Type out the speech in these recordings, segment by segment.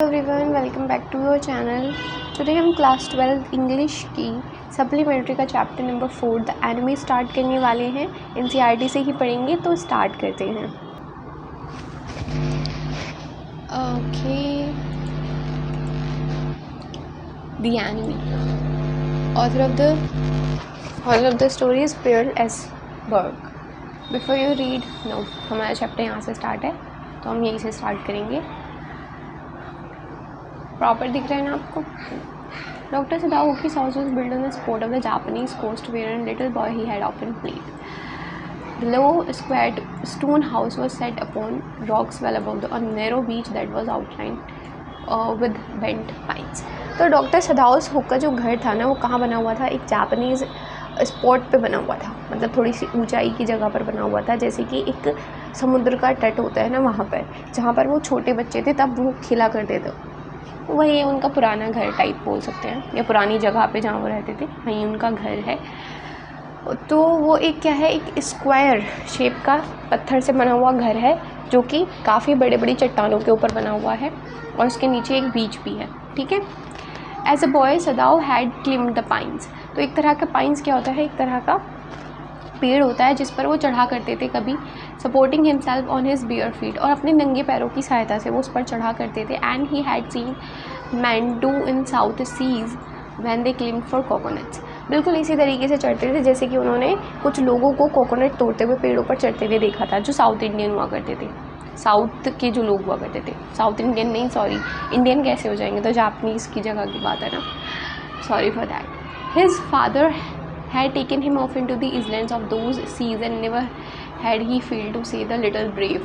Everyone, welcome back to your channel. Today हम class 12 English की supplementary का chapter number 4 the enemy start करने वाले हैं। एनसीईआरटी से ही पढ़ेंगे, तो स्टार्ट करते हैं। Okay, the enemy. Author of the story is Pearl S Buck. Before you read, no, हमारा चैप्टर यहाँ से स्टार्ट है, तो हम यहीं से स्टार्ट करेंगे। प्रॉपर दिख रहा है ना आपको? Dr. Sadaoki's house was built on the spot of the Japanese coast where a little boy he had often played. The low, squared stone house was set upon rocks well above a narrow beach that was outlined with bent pines. तो doctor सदाओस hook का जो घर था ना, वो कहाँ बना हुआ था? एक जापानीज़ स्पॉट पे बना हुआ था, मतलब थोड़ी सी ऊंचाई की जगह पर बना हुआ था, जैसे कि एक समुद्र का तट होता है ना, वहाँ पर जहाँ पर वो छोटे बच्चे थे तब वो खेला करते थे। वही उनका पुराना घर टाइप बोल सकते हैं, या पुरानी जगह पे जहाँ वो रहते थे, वहीं उनका घर है। तो वो एक क्या है, एक स्क्वायर शेप का पत्थर से बना हुआ घर है, जो कि काफ़ी बड़े बड़ी चट्टानों के ऊपर बना हुआ है, और उसके नीचे एक बीच भी है। ठीक है। As a boy Sadao had climbed the pines. तो एक तरह का पाइन्स क्या होता है? एक तरह का पेड़ होता है जिस पर वो चढ़ा करते थे कभी, supporting himself on his bare feet, और अपने नंगे पैरों की सहायता से वो उस पर चढ़ा करते थे। And he had seen man do in south seas when they climbed for coconuts. बिल्कुल इसी तरीके से चढ़ते थे जैसे कि उन्होंने कुछ लोगों को कोकोनट तोड़ते हुए पेड़ों पर चढ़ते हुए देखा था, जो साउथ इंडियन हुआ करते थे, साउथ के जो लोग हुआ करते थे। साउथ इंडियन नहीं, सॉरी, इंडियन कैसे हो जाएंगे, तो जापानीज़ की जगह की बात है ना, sorry for that. His father had taken him off into the islands of those seas, and never had he failed to say the little brave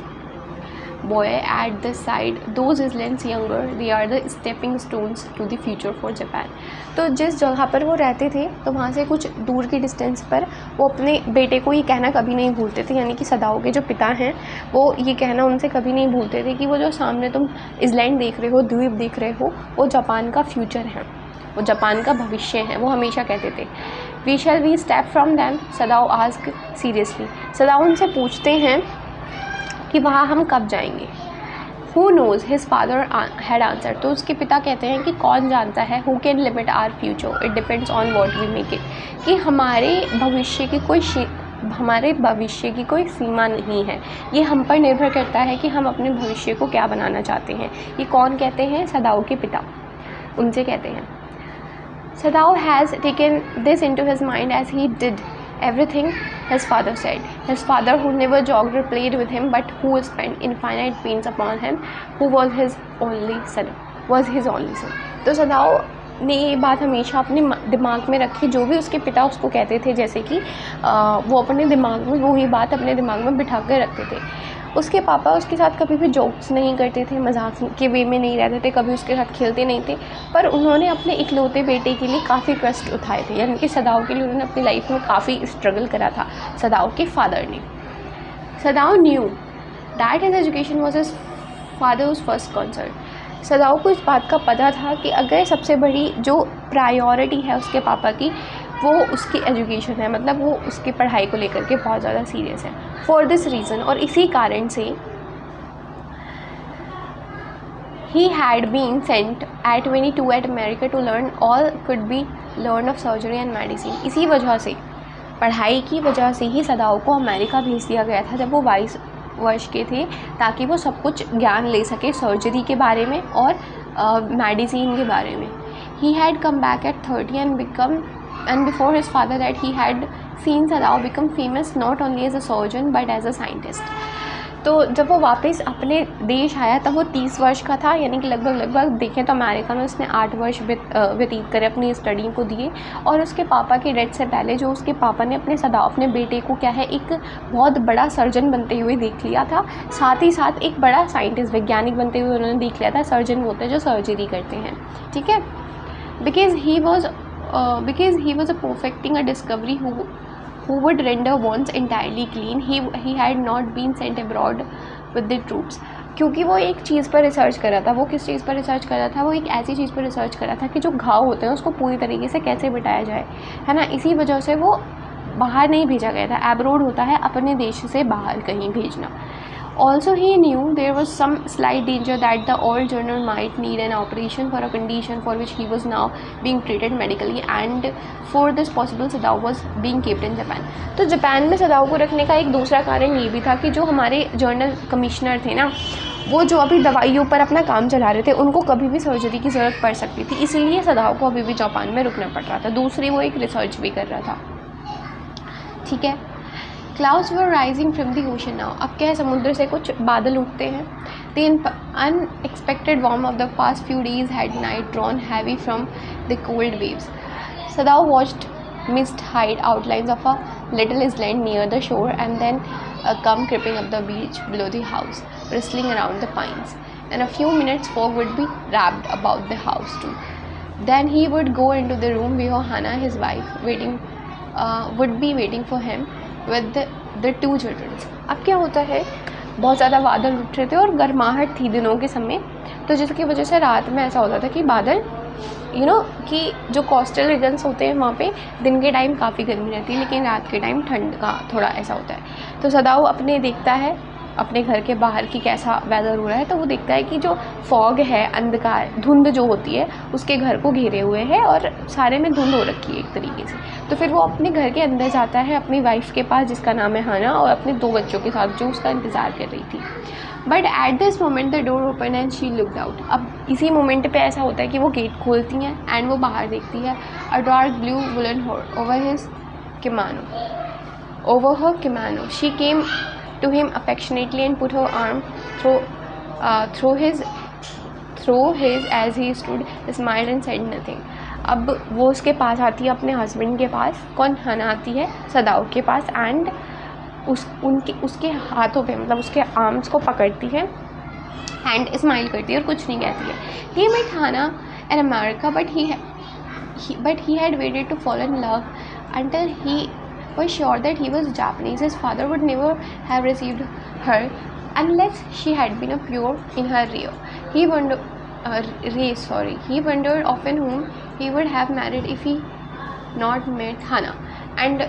boy at the side, those islands younger, they are the stepping stones to the future for Japan. तो जिस जगह पर वो रहते थे, तो वहाँ से कुछ दूर की डिस्टेंस पर वो अपने बेटे को ये कहना कभी नहीं भूलते थे, यानी कि सदाओ के जो पिता हैं वो ये कहना उनसे कभी नहीं भूलते थे कि वो जो सामने तुम इसलैंड देख रहे हो, द्वीप देख रहे हो, वो जापान का फ्यूचर है, वो जापान का भविष्य है। वो हमेशा कहते थे। We shall we step from them, Sadao ask seriously. Sadao उनसे पूछते हैं कि वहाँ हम कब जाएंगे। Who knows, his father had answer. तो उसके पिता कहते हैं कि कौन जानता है, who can limit our future, it depends on what we make it, कि हमारे भविष्य की कोई सीमा नहीं है, ये हम पर निर्भर करता है कि हम अपने भविष्य को क्या बनाना चाहते हैं। ये कौन कहते हैं? सदाओ के पिता उनसे कहते हैं। Sadao has taken this into his mind as he did everything his father said. His father, who never jogged or played with him, but who spent infinite pains upon him, who was his only son. तो सदाओ ने ये बात हमेशा अपने दिमाग में रखी, जो भी उसके पिता उसको कहते थे, जैसे कि वो अपने दिमाग में वो ही बात अपने दिमाग में बिठा कर रखते थे। उसके पापा उसके साथ कभी भी जोक्स नहीं करते थे, मजाक के वे में नहीं रहते थे, कभी उसके साथ खेलते नहीं थे, पर उन्होंने अपने इकलौते बेटे के लिए काफ़ी कष्ट उठाए थे, यानी कि सदाओ के लिए उन्होंने अपनी लाइफ में काफ़ी स्ट्रगल करा था, सदाओ के फादर ने। Sadao knew that his education was his father's first concern. Sadao को इस बात का पता था कि अगर सबसे बड़ी जो प्रायोरिटी है उसके पापा की, वो उसकी एजुकेशन है, मतलब वो उसकी पढ़ाई को लेकर के बहुत ज़्यादा सीरियस है। फॉर दिस रीज़न, और इसी कारण से, he had been sent at 22 at America to learn all could be learned of surgery and medicine. इसी वजह से, पढ़ाई की वजह से ही सदाओ को अमेरिका भेज दिया गया था जब वो 22 वर्ष के थे, ताकि वो सब कुछ ज्ञान ले सके सर्जरी के बारे में और मेडिसिन के बारे में। He had come back at 30 and before his father that he had seen Sadao become famous not only as a surgeon but as a scientist. तो जब वो वापस अपने देश आया तब वो 30 वर्ष का था, यानी कि लगभग देखें तो अमेरिका में उसने 8 वर्ष व्यतीत करे अपनी स्टडी को दिए। और उसके पापा की डेथ से पहले जो उसके पापा ने अपने बेटे को क्या है, एक बहुत बड़ा सर्जन बनते हुए देख लिया था, साथ ही साथ एक बड़ा साइंटिस्ट, वैज्ञानिक बनते हुए उन्होंने देख लिया था। सर्जन होते हैं जो सर्जरी करते हैं, ठीक है। Because he was a perfecting a discovery who would render wounds entirely clean. He had not been sent abroad with the troops. क्योंकि वो एक चीज़ पर रिसर्च कर रहा था। वो किस चीज़ पर रिसर्च कर रहा था? वो एक ऐसी चीज़ पर रिसर्च कर रहा था कि जो घाव होते हैं उसको पूरी तरीके से कैसे मिटाया जाए, है ना। इसी वजह से वो बाहर नहीं भेजा गया था। एब्रोड होता है अपने देश से बाहर कहीं भेजना। Also, he knew there was some slight danger that the old journal might need an operation for a condition for which he was now being treated medically, and for this possible सदाव was being kept in Japan. तो Japan में सदाव को रखने का एक दूसरा कारण ये भी था कि जो हमारे जर्नल कमिश्नर थे ना, वो जो अभी दवाइयों पर अपना काम चला रहे थे, उनको कभी भी सर्जरी की ज़रूरत पड़ सकती थी, इसलिए सदाव को अभी भी जापान में रुकना पड़ रहा था। दूसरी, वो एक रिसर्च भी कर रहा था। ठीक है। Clouds were rising from the ocean now. अब क्या है, समुद्र से कुछ बादल उठते हैं। The unexpected warmth of the past few days had night drawn heavy from the cold waves. Sadao watched mist hide outlines of a little island near the shore and then come creeping up the beach below the house, rustling around the pines. In a few minutes, fog would be wrapped about the house too. Then he would go into the room where Hana, his wife, would be waiting for him with the two children. अब क्या होता है, बहुत ज़्यादा बादल उठ रहे थे और गर्माहट थी दिनों के समय, तो जिसकी वजह से रात में ऐसा होता था कि बादल कि जो कोस्टल रीजन्स होते हैं वहाँ पे दिन के टाइम काफ़ी गर्मी रहती है, लेकिन रात के टाइम ठंड का थोड़ा ऐसा होता है। तो सदाओ अपने देखता है अपने घर के बाहर की कैसा वेदर हो रहा है, तो वो देखता है कि जो फॉग है, अंधकार, धुंध जो होती है उसके घर को घेरे हुए है और सारे में धुंध हो रखी है एक तरीके से। तो फिर वो अपने घर के अंदर जाता है अपनी वाइफ के पास जिसका नाम है हाना, और अपने 2 बच्चों के साथ जो उसका इंतज़ार कर रही थी। But at this moment the door open and she looked out. अब इसी मोमेंट पे ऐसा होता है कि वो गेट खोलती हैं एंड वो बाहर देखती है। A dark blue woollen over her kimono she came to him affectionately and put her arm through his as he stood, smiled and said nothing. अब वो उसके पास आती है अपने हस्बैंड के पास। कौन? हाना आती है सदाओ के पास एंड उसके हाथों पे, मतलब उसके आर्म्स को पकड़ती है एंड स्माइल करती है और कुछ नहीं कहती है। He met Hana in America but he had waited to fall in love until he was sure that he was Japanese. His father would never have received her unless she had been a pure in her race. He wondered often whom he would have married if he not met Hana, and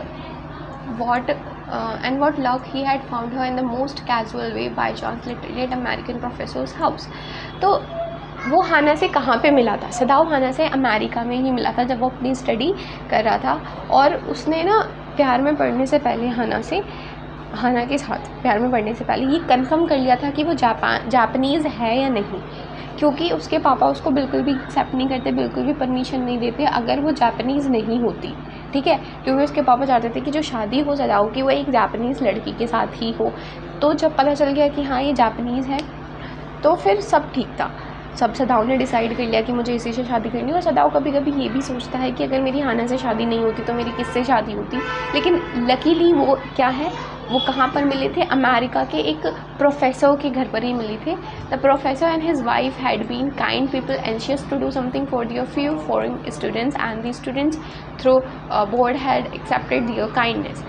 what luck he had found her in the most casual way by chance literally at American professor's house. तो वो हाना से कहाँ पे मिला था? सदाओ हाना से America में ही मिला था जब वो अपनी स्टडी कर रहा था, और उसने ना प्यार में पढ़ने से पहले हाना के साथ प्यार में पढ़ने से पहले ये कंफर्म कर लिया था कि वो जापानीज़ है या नहीं, क्योंकि उसके पापा उसको बिल्कुल भी एक्सेप्ट नहीं करते, बिल्कुल भी परमिशन नहीं देते अगर वो जापानीज़ नहीं होती। ठीक है, क्योंकि उसके पापा चाहते थे कि जो शादी हो सदाओ की वो एक जापानीज़ लड़की के साथ ही हो। तो जब पता चल गया कि हाँ ये जापानीज़ है तो फिर सब ठीक था। सब सदाओ ने डिसाइड कर लिया कि मुझे इसी से शादी करनी है। और सदाओ कभी कभी ये भी सोचता है कि अगर मेरी हाना से शादी नहीं होती तो मेरी किससे शादी होती। लेकिन लकीली वो क्या है, वो कहाँ पर मिले थे? अमेरिका के एक प्रोफेसर के घर पर ही मिले थे। The professor and his wife had been kind people anxious to do something for their few foreign students and the students though bored had accepted their kindness.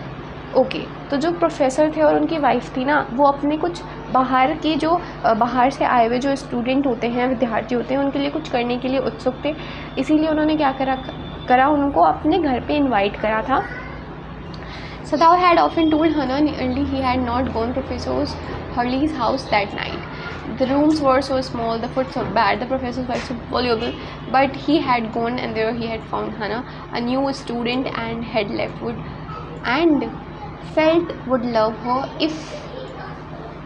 Okay, तो जो प्रोफेसर थे और उनकी वाइफ थी ना, वो अपने कुछ बाहर से आए हुए जो स्टूडेंट होते हैं, विद्यार्थी होते हैं, उनके लिए कुछ करने के लिए उत्सुक थे। इसीलिए उन्होंने क्या करा उनको अपने घर पे इनवाइट करा था। Sadao had often told Hana nearly he had not gone Professor Hurley's house that night. The rooms were so small, the food so bad, the professors were so voluble, but he had gone and there he had found Hana, a new student, and had felt would love her if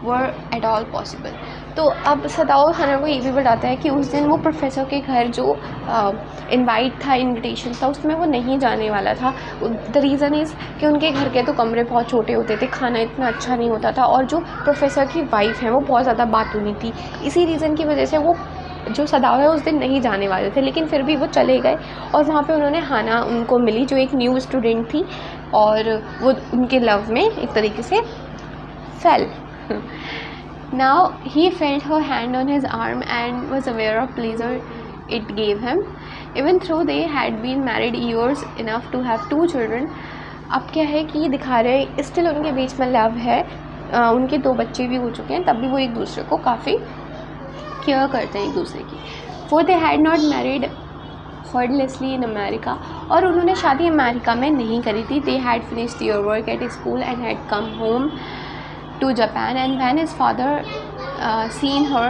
were at all possible. तो अब सदाओ हाना को ये भी बताता है कि उस दिन वो प्रोफेसर के घर जो इनवाइट था, इनविटेशन था, उसमें वो नहीं जाने वाला था। द रीज़न इज़ कि उनके घर के तो कमरे बहुत छोटे होते थे, खाना इतना अच्छा नहीं होता था, और जो प्रोफेसर की वाइफ है वो बहुत ज़्यादा बातूनी थी। इसी रीज़न की वजह से वो जो सदाओ है उस दिन नहीं जाने वाले थे, लेकिन फिर भी वो चले गए और वहाँ पे उन्होंने हाना उनको मिली जो एक न्यू स्टूडेंट थी, और वो उनके लव में एक तरीके से fail. Now he felt her hand on his arm and was aware of pleasure it gave him, even though they had been married years enough to have 2 children. अब क्या है कि दिखा रहे हैं स्टिल उनके बीच में लव है, उनके 2 बच्चे भी हो चुके हैं, तब भी वो एक दूसरे को काफ़ी केयर करते हैं एक दूसरे की। For they had not married wordlessly in America, और उन्होंने शादी अमेरिका में नहीं करी थी। They had finished their work at school and had come home to Japan, and when his father seen her,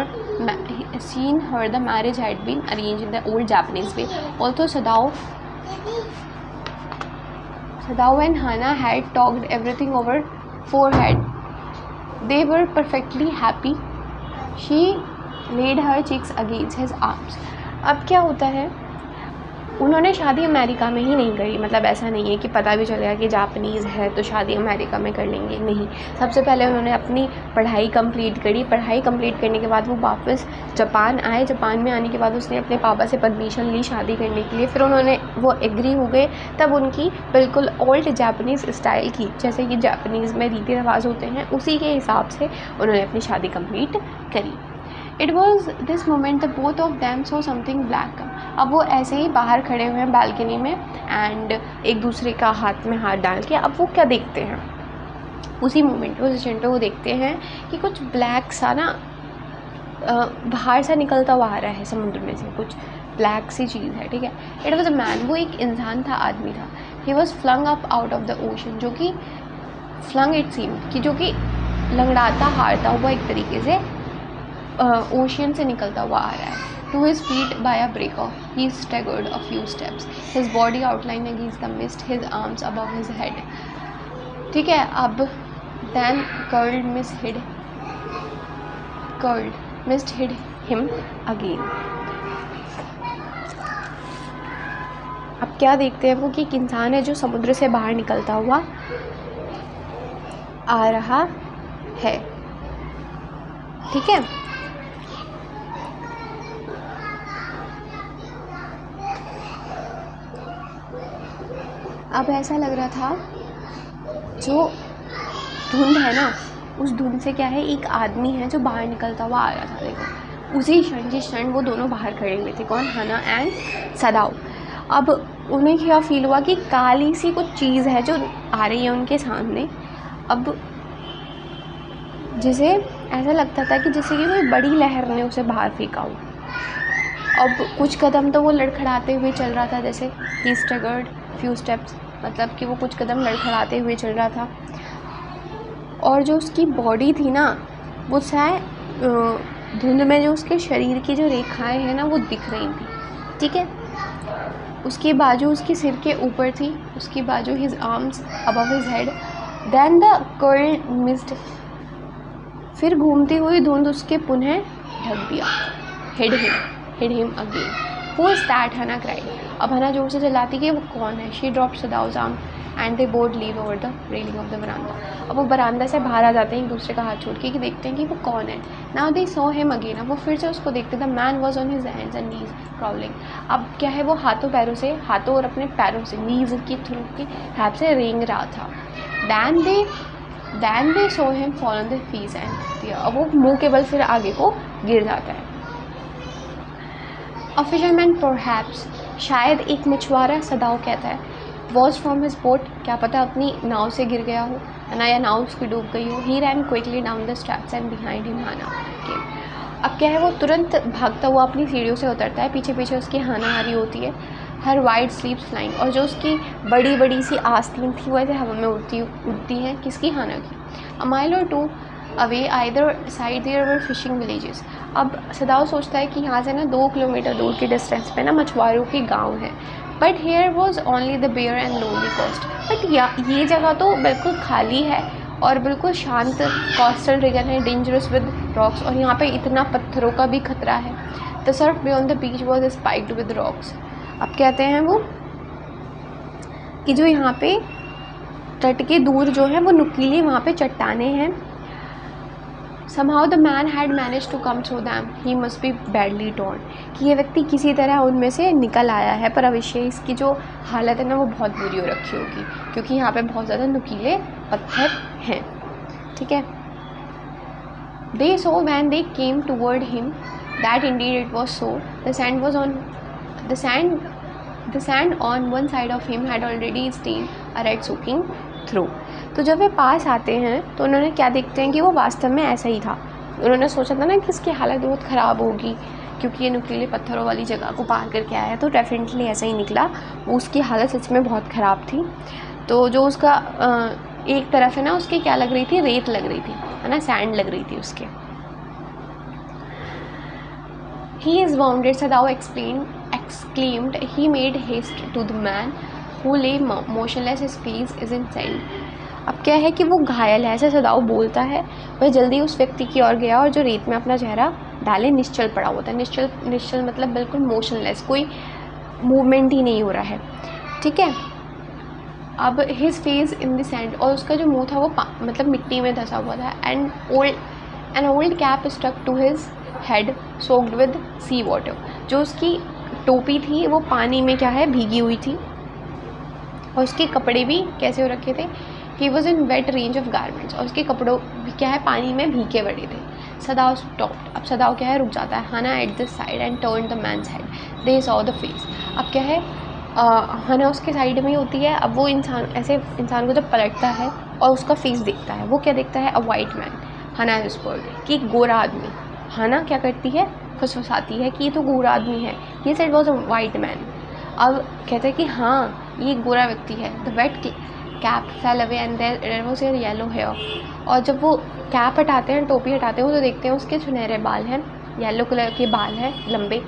the marriage had been arranged in the old Japanese way. Although Sadao and Hana had talked everything over forehead, they were perfectly happy. She laid her cheeks against his arms. अब क्या होता है, उन्होंने शादी America में ही नहीं करी, मतलब ऐसा नहीं है कि पता भी चलेगा कि जापानीज़ है तो शादी अमेरिका में कर लेंगे, नहीं। सबसे पहले उन्होंने अपनी पढ़ाई कंप्लीट करी। पढ़ाई कंप्लीट करने के बाद वो वापस जापान आए। जापान में आने के बाद उसने अपने पापा से परमिशन ली शादी करने के लिए। फिर उन्होंने वो एग्री हो गए। तब उनकी बिल्कुल ओल्ड जापानीज़ स्टाइल की, जैसे कि जापानीज़ में रीति रिवाज होते हैं, उसी के हिसाब से उन्होंने अपनी शादी कंप्लीट करी। It was this moment the both of them so something black. अब वो ऐसे ही बाहर खड़े हुए हैं बालकनी में, एंड एक दूसरे का हाथ में हाथ डाल के अब वो क्या देखते हैं, उसी मोमेंट, उस इंस्टेंट पे वो देखते हैं कि कुछ ब्लैक सा ना बाहर से निकलता हुआ आ रहा है समुद्र में से, कुछ ब्लैक सी चीज़ है, ठीक है। इट वॉज अ मैन, वो एक इंसान था, आदमी था। He was flung up out of the ocean, जो कि फ्लंग इट सीम कि जो कि लंगड़ाता हारता हुआ एक तरीके से ओशियन से निकलता हुआ आ रहा है। To his feet by a breaker he staggered a few steps, his body outlined against the mist, his arms above his head. ठीक है, अब then curled mist hid him again. अब क्या देखते हैं वो कि एक इंसान है जो समुद्र से बाहर निकलता हुआ आ रहा है, ठीक है। अब ऐसा लग रहा था जो धुंध है ना, उस धुंध से क्या है, एक आदमी है जो बाहर निकलता हुआ आ रहा था। देखो उसी क्षण, जिस क्षण वो दोनों बाहर खड़े हुए थे, कौन, हाना एंड सदाओ। अब उन्हें क्या फील हुआ कि काली सी कुछ चीज़ है जो आ रही है उनके सामने। अब जिसे ऐसा लगता था कि जैसे कि कोई बड़ी लहर ने उसे बाहर फेंका हो। अब कुछ कदम तो वो लड़खड़ाते हुए चल रहा था, जैसे ही स्टैगर्ड फ्यू स्टेप्स, मतलब कि वो कुछ कदम लड़खड़ाते हुए चल रहा था। और जो उसकी बॉडी थी ना, वो शायद धुंध में जो उसके शरीर की जो रेखाएं हैं ना वो दिख रही थी, ठीक है। उसकी बाजू उसके सिर के ऊपर थी, उसकी बाजू his arms above his head, then the curled mist, फिर घूमती हुई धुंध उसके पुनः ढक दिया। Hid him again. Who is that, Hana cried. अब हना जोर से चिल्लाती कि वो कौन है। She dropped Sadao's arm and they both लीव over the railing of the veranda. अब वो बरामदा से बाहर आ जाते हैं एक दूसरे का हाथ छोड़ के, कि देखते हैं कि वो कौन है। Now they saw him again. अब वो फिर से उसको देखते। The man was on his hands and knees crawling. अब क्या है, वो हाथों और अपने पैरों से, नीज की थ्रू की हेल्प से रेंग रहा था। Then they saw him fall on their face and fear. अब वो मुंह के बल फिर आगे को गिर जाता है। A fisherman perhaps, शायद एक मछुआरा, सदाओ कहता है, was from his boat, क्या पता अपनी नाव से गिर गया हो, है ना, या नाव उसकी डूब गई हो। He ran quickly down the steps and behind him Hana came. अब क्या है, वो तुरंत भागता हुआ अपनी सीढ़ियों से उतरता है, पीछे पीछे उसकी हाना आ रही होती है। हर वाइट स्लीव्स फ्लाइंग, और जो उसकी बड़ी बड़ी सी आस्तीन थी वो ऐसे हवा में उड़ती है, किसकी, हाना की। A mile or two away either side there were fishing villages. अब सदाओ सोचता है कि यहाँ से ना 2 किलोमीटर दूर की डिस्टेंस पे ना मछुआरों के गांव है। But here was only the bare and lonely coast. बट ये जगह तो बिल्कुल खाली है और बिल्कुल शांत कोस्टल रीजन है, डेंजरस विद रॉक्स, और यहाँ पे इतना पत्थरों का भी खतरा है। The surf beyond the beach was spiked with rocks. अब कहते हैं वो कि जो यहाँ पे तट के दूर जो है वो नुकीली वहाँ पे चट्टाने हैं। Somehow the man had managed to come through them. He must be badly torn. कि ये व्यक्ति किसी तरह उनमें से निकल आया है, पर अवश्य इसकी जो हालत है ना वो बहुत बुरी हो रखी होगी, क्योंकि यहाँ पे बहुत ज़्यादा नुकीले पत्थर हैं, ठीक है। They saw when they came toward him that indeed it was so. The sand on one side of him had already stained a red soaking through. तो जब वे पास आते हैं तो उन्होंने क्या देखते हैं कि वो वास्तव में ऐसा ही था। उन्होंने सोचा था ना कि इसकी हालत बहुत ख़राब होगी, क्योंकि ये नुकीले पत्थरों वाली जगह को पार करके आया, तो डेफिनेटली ऐसा ही निकला। उसकी हालत सच में बहुत ख़राब थी। तो जो उसका एक तरफ है ना, उसकी क्या लग रही थी, रेत लग रही थी, है ना, सैंड लग रही थी उसके। He is wounded, Sadao exclaimed. He made haste to the man who lay motionless. His face is in sand. अब क्या है कि वो घायल है, ऐसे सदाओ बोलता है। वह जल्दी उस व्यक्ति की ओर गया और जो रेत में अपना चेहरा डाले निश्चल पड़ा होता है। निश्चल मतलब बिल्कुल मोशनलेस, कोई मूवमेंट ही नहीं हो रहा है, ठीक है। अब his face in the sand, और उसका जो मुंह था वो मतलब मिट्टी में धंसा हुआ था। An old cap stuck to his head soaked with sea water, जो उसकी टोपी थी वो पानी में क्या है भीगी हुई थी, और उसके कपड़े भी कैसे हो रखे थे, he was in wet range of garments, और उसके कपड़ों भी क्या है पानी में भीगे पड़े थे। सदाओ स्टॉप्ड, अब सदाओ क्या है रुक जाता है। Hana at this side and turn the man's head, they saw the face. अब क्या है हना उसके साइड में ही होती है। अब वो इंसान को जब पलटता है और उसका फेस देखता है, वो क्या देखता है, अ वाइट मैन। हना विस्पर्ड कि गोरा आदमी। हना क्या करती है, फुसफुसाती है कि ये तो गोरा आदमी है। ये said was a white man. अब कहते हैं कि हाँ ये गोरा व्यक्ति है। The wet cap fell away and there was your yellow hair, और जब वो कैप हटाते हैं, टोपी हटाते हैं, वो तो देखते हैं उसके सुनहरे बाल हैं, येलो कलर के बाल हैं लंबे।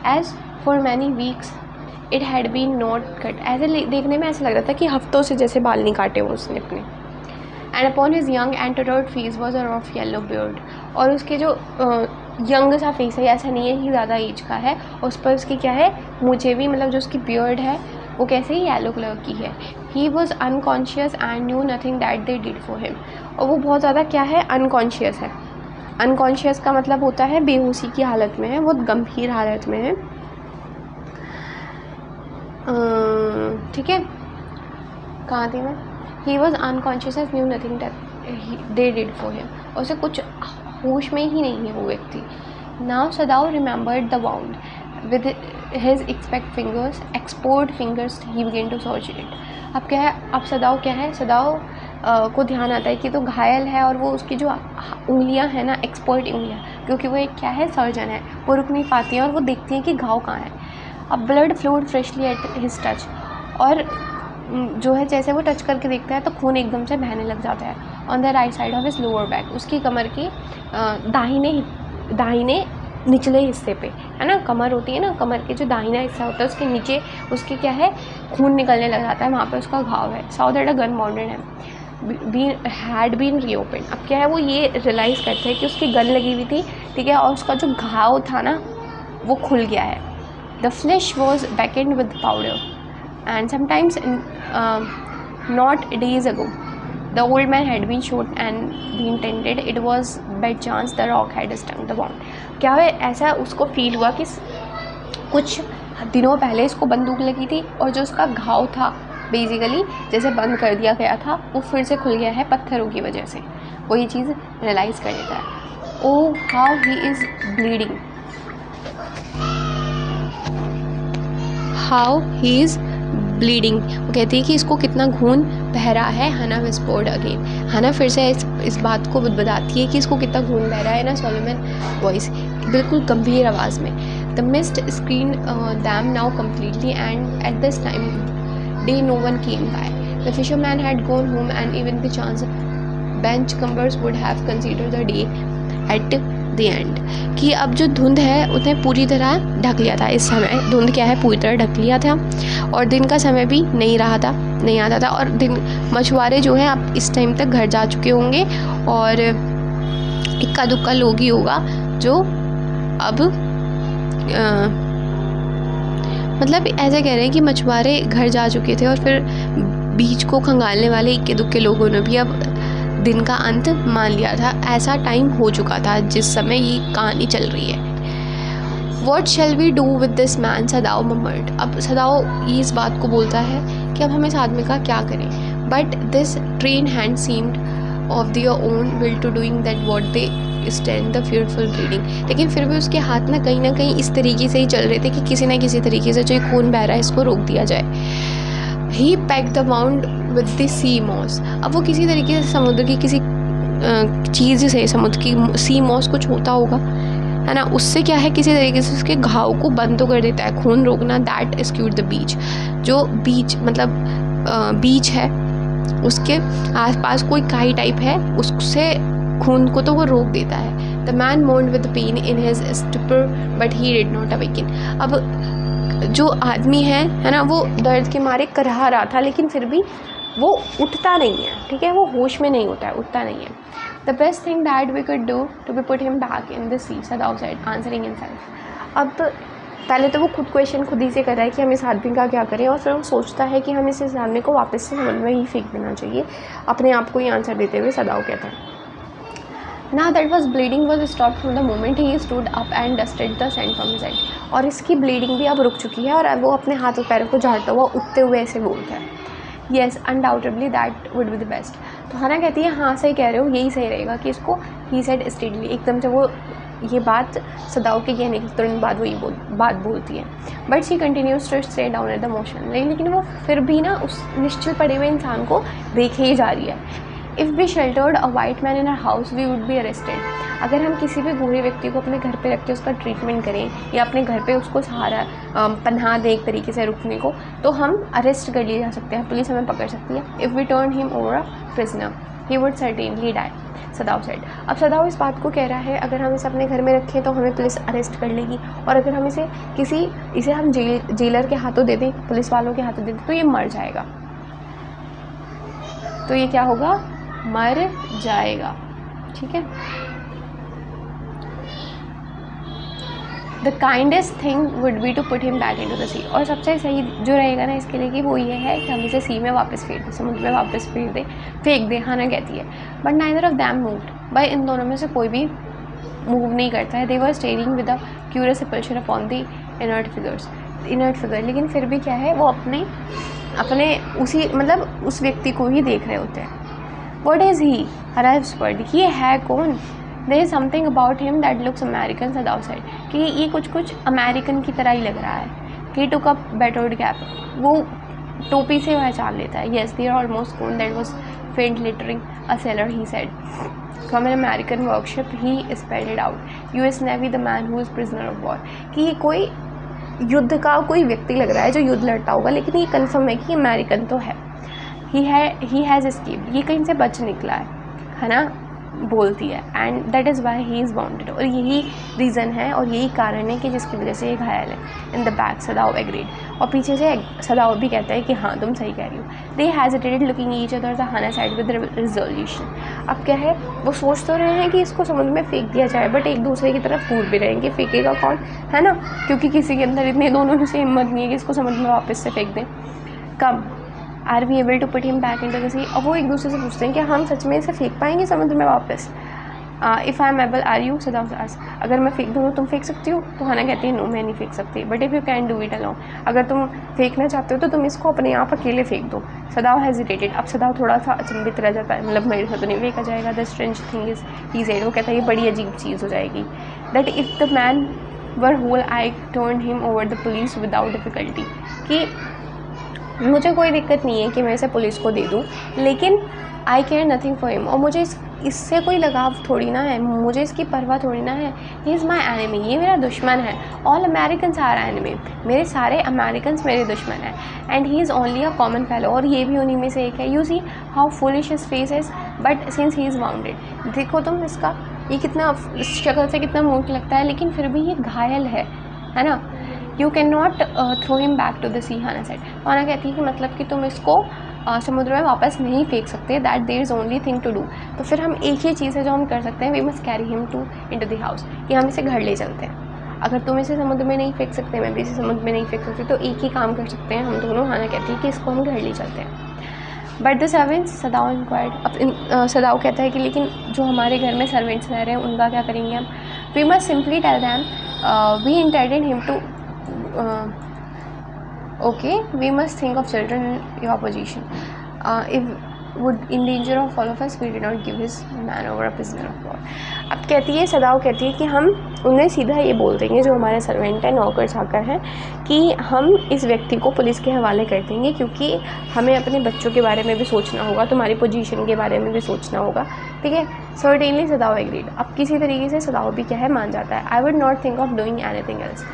As for many weeks it had been not cut, ऐसे देखने में ऐसा लग रहा था कि हफ्तों से जैसे बाल नहीं काटे हुए उसने अपने। And upon his young and tired face was a rough yellow beard, और उसके जो यंग सा फेस है, ऐसा नहीं है कि ज़्यादा एज का है, उस पर उसकी क्या है मुझे भी मतलब जो उसकी बियर्ड है वो कैसे ही येलो कलर की है। ही was unconscious and new nothing that they did for him, और वो बहुत ज़्यादा क्या है अनकॉन्शियस है। अनकॉन्शियस का मतलब होता है बेहोशी की हालत में है, बहुत गंभीर हालत में है, ठीक है। कहाँ थी मैं, he was unconscious as knew nothing that they did for him, और उसे कुछ होश में ही नहीं है वो व्यक्ति। Now Sadao remembered the wound with his export fingers he began to search it. अब क्या है, अब सदाओ क्या है, सदाओ को ध्यान आता है कि तो घायल है, और वो उसकी जो उंगलियां हैं ना, एक्सपर्ट उंगलियां, क्योंकि वो एक क्या है सर्जन है, वो रुक नहीं पाती हैं और वो देखती हैं कि घाव कहाँ है। अब blood flowed freshly at his touch, और जो है जैसे वो टच करके देखता है तो खून एकदम से बहने लग जाता है। On the right side of his lower back, उसकी कमर की दाहिने निचले हिस्से पे, है ना, कमर होती है ना, कमर के जो दाहिना हिस्सा होता है उसके नीचे उसके क्या है खून निकलने लग जाता है, वहाँ पे उसका घाव है। Saw that a gun mounted had been reopen. अब क्या है वो ये रियलाइज़ करते हैं कि उसकी गन लगी हुई थी, ठीक है, और उसका जो घाव था ना वो खुल गया है। The flash was backend with powder and sometimes not days ago the old man had been shot and been tended. It was by chance the rock had stung the wound. क्या है ऐसा उसको फील हुआ कि कुछ दिनों पहले इसको बंदूक लगी थी और जो उसका घाव था बेसिकली जैसे बंद कर दिया गया था वो फिर से खुल गया है पत्थरों की वजह से। वो ये चीज़ रियलाइज़ कर लेता है। Oh how he is bleeding, how he is bleeding. वो कहती है कि इसको कितना खून बह रहा है। हना विस्पर्ड अगेन, हना फिर से इस बात को बताती है कि इसको कितना खून बह रहा है ना, सोलोमन वॉइस बिल्कुल गंभीर आवाज़ में। The mist screen them now completely and at this time day no one came by. The fisherman had gone home and even the chance beach combers would have consider the day at the end. कि अब जो धुंध है उसने पूरी तरह ढक लिया था, इस समय धुंध क्या है पूरी तरह ढक लिया था और दिन का समय भी नहीं आता था और दिन मछुआरे जो हैं अब इस टाइम तक घर जा चुके होंगे और इक्का दुक्का लोग ही होगा जो अब मतलब ऐसे कह रहे हैं कि मछुआरे घर जा चुके थे और फिर बीच को खंगालने वाले इक्के दुक्के लोगों ने भी अब दिन का अंत मान लिया था। ऐसा टाइम हो चुका था जिस समय ये कहानी चल रही है। What shall we do with this man? सदाओ ममर्ड। अब सदाओ ये इस बात को बोलता है कि अब हम इस आदमी का क्या करें। But this trained hand seemed of their own will to doing that what they stand the fearful bleeding। लेकिन फिर भी उसके हाथ ना कहीं इस तरीके से ही चल रहे थे कि किसी ना किसी तरीके से जो खून बह रहा है इसको रोक दिया जाए। He pegged the wound with the sea moss। अब वो किसी तरीके से समुद्र की किसी चीज़ से, समुद्र की सी मॉस कुछ होता होगा है ना, उससे क्या है किसी तरीके से उसके घाव को बंद तो कर देता है, खून रोकना। दैट स्क्यूड द बीच, जो बीच मतलब बीच है उसके आसपास कोई काई टाइप है उससे खून को तो वो रोक देता है। The man moaned with pain in his stupor but he did not awaken. अब जो आदमी है ना, वो दर्द के मारे कराह रहा था, लेकिन फिर भी वो उठता नहीं है, ठीक है, वो होश में नहीं होता है, उठता नहीं है। The best thing that we could do to be put him back in the sea, Sadao said, answering himself. अब पहले तो वो खुद क्वेश्चन खुद ही से कर रहा है कि हम इस आदमी का क्या करें, और फिर वो सोचता है कि हम इस आदमी को वापस से समुद्र में ही फेंक देना चाहिए, अपने आप को ही आंसर देते हुए सदाव कहता है। Now that was bleeding was stopped from the moment he stood up and dusted the sand from his head. और इसकी ब्लीडिंग भी अब रुक चुकी है और अब वो अपने हाथ और पैरों को झाड़ता हुआ उठते हुए ऐसे बोलता है, yes undoubtedly that would be the best. तो हना कहती है हाँ सही कह रहे हो, यही सही रहेगा कि इसको ही सेड स्टेडली, एकदम से वो ये बात सदाव के कहने के तुरंत बाद वही बात बोलती है। But she continues to stay down at the motion, लेकिन वो फिर भी ना उस निश्चल पड़े हुए इंसान को देखे ही जा रही है। If we sheltered a white man in our house we would be arrested. अगर हम किसी भी गोरे व्यक्ति को अपने घर पे रख के उसका ट्रीटमेंट करें या अपने घर पे उसको सहारा पनाह दें एक तरीके से रुकने को, तो हम अरेस्ट कर लिए जा सकते हैं, पुलिस हमें पकड़ सकती है। If we turn him over a prisoner he would certainly die, Sadao said. अब सदाव इस बात को कह रहा है, अगर हम इसे अपने घर में रखें तो हमें पुलिस अरेस्ट कर लेगी, और अगर हम इसे हम जेलर के हाथों दे दें, पुलिस वालों के हाथों दे दें, तो ये मर जाएगा। तो ये क्या होगा, मर जाएगा, ठीक है। The kindest thing would be to put him back into the sea. और सबसे सही जो रहेगा ना इसके लिए कि वो ये है कि हम इसे सी में वापस फेंक दें, समुद्र में वापस फेंक दें, हाना कहती है। But neither of them moved, भाई इन दोनों में से कोई भी मूव नहीं करता है। They were staring with a curious repulsion upon the inert figure, लेकिन फिर भी क्या है, वो अपने उसी मतलब उस व्यक्ति को ही देख रहे होते हैं। What is he? Hannah whispered. ये है कौन? There is something about him that looks American, said outside. कि ये कुछ अमेरिकन की तरह ही लग रहा है। He took up battered cap. वो टोपी से पहचान लेता है। Yes, they are almost gone. That was faint littering. A sailor, he said. From an American workshop, he spelled it out. U.S. Navy, the man who is prisoner of war. कि ये कोई युद्ध का कोई व्यक्ति लग रहा है जो युद्ध लड़ता होगा, लेकिन ये कंफर्म है कि अमेरिकन तो है। ही हैज़ एस्केप्ड, ये कहीं से बच निकला है ना, बोलती है। And that is why he is bounded, और यही रीज़न है और यही कारण है कि जिसकी वजह से ये घायल है। इन द बैक सदाव एग्रीड, और पीछे से सदाव भी कहता है कि हाँ तुम सही कह रही हो। They hesitated looking each other, the Hana said with resolution. अब क्या है, वो सोच तो रहे हैं कि इसको समुद्र में फेंक दिया जाए, बट एक दूसरे की तरफ घूर भी रहेंगे, फेंकेगा कौन, है ना, क्योंकि किसी के अंदर इतने दोनों से हिम्मत नहीं है कि इसको समुद्र में वापस से फेंक दें। कब are we able to put him back into the sea, और वो एक दूसरे से पूछते हैं कि हम सच में इसे फेंक पाएंगे समुद्र में वापस। If I am able are you, Sadao asks, अगर मैं फेंक दूँ तो तुम फेंक सकती हो? तो हना कहती है नो मैं नहीं फेंक सकती, but if you can do it alone, अगर तुम फेंकना चाहते हो तो तुम इसको अपने आप अकेले फेंक दो। सदाव हेजिटेटेड, अब सदाव थोड़ा सा अचंभित रह जाता है, मतलब मेरे से तो नहीं फेंका जाएगा। The strange thing is he said, वो कहता है ये बड़ी अजीब चीज़ हो जाएगी। That if the man were whole I turn him over the police without difficulty, कि मुझे कोई दिक्कत नहीं है कि मैं इसे पुलिस को दे दूँ, लेकिन आई केयर नथिंग फॉर हिम, और मुझे इससे कोई लगाव थोड़ी ना है, मुझे इसकी परवाह थोड़ी ना है। ही इज़ माई एनिमी, ये मेरा दुश्मन है। ऑल अमेरिकन्स आर एनिमी, मेरे सारे अमेरिकन्स मेरे दुश्मन हैं। And he is only a common fellow, और ये भी उन्हीं में से एक है। You see how foolish his face is, but since he is bounded, देखो तुम इसका ये कितना शक्ल से कितना मूर्ख लगता है, लेकिन फिर भी ये घायल है ना। You can not throw him back to the sea, Hannah said. Hannah कहती है कि मतलब कि तुम इसको समुद्र में वापस नहीं फेंक सकते, that there is only thing to do. तो फिर हम एक ही चीज़ है जो हम कर सकते हैं, we must carry him to into the house, कि हम इसे घर ले चलते हैं। अगर तुम इसे समुद्र में नहीं फेंक सकते, मैं भी इसे समुद्र में नहीं फेंक सकती, तो एक ही काम कर सकते हैं हम दोनों। हाना कहती है कि इसको हम घर ले चलते हैं। बट द सर्वेंट्स, सदाव इंक्वायर्ड, अब सदाव कहता है कि लेकिन जो हमारे घर में सर्वेंट्स रह रहे हैं उनका क्या करेंगे हम? We must simply tell them we intended him to okay, we must think of children in your position. If would in danger of all of us, we did not give his man over a prisoner of war. अब कहती है सदाव कहती है कि हम उन्हें सीधा ये बोल देंगे, जो हमारे सर्वेंट हैं, नौकर चाकर हैं, कि हम इस व्यक्ति को पुलिस के हवाले कर देंगे, क्योंकि हमें अपने बच्चों के बारे में भी सोचना होगा, तुम्हारी पोजीशन के बारे में भी सोचना होगा, ठीक है। सर्टेनली सदाव एग्रीड, अब किसी तरीके से सदाव भी क्या है, मान जाता है। I would not think of doing anything else,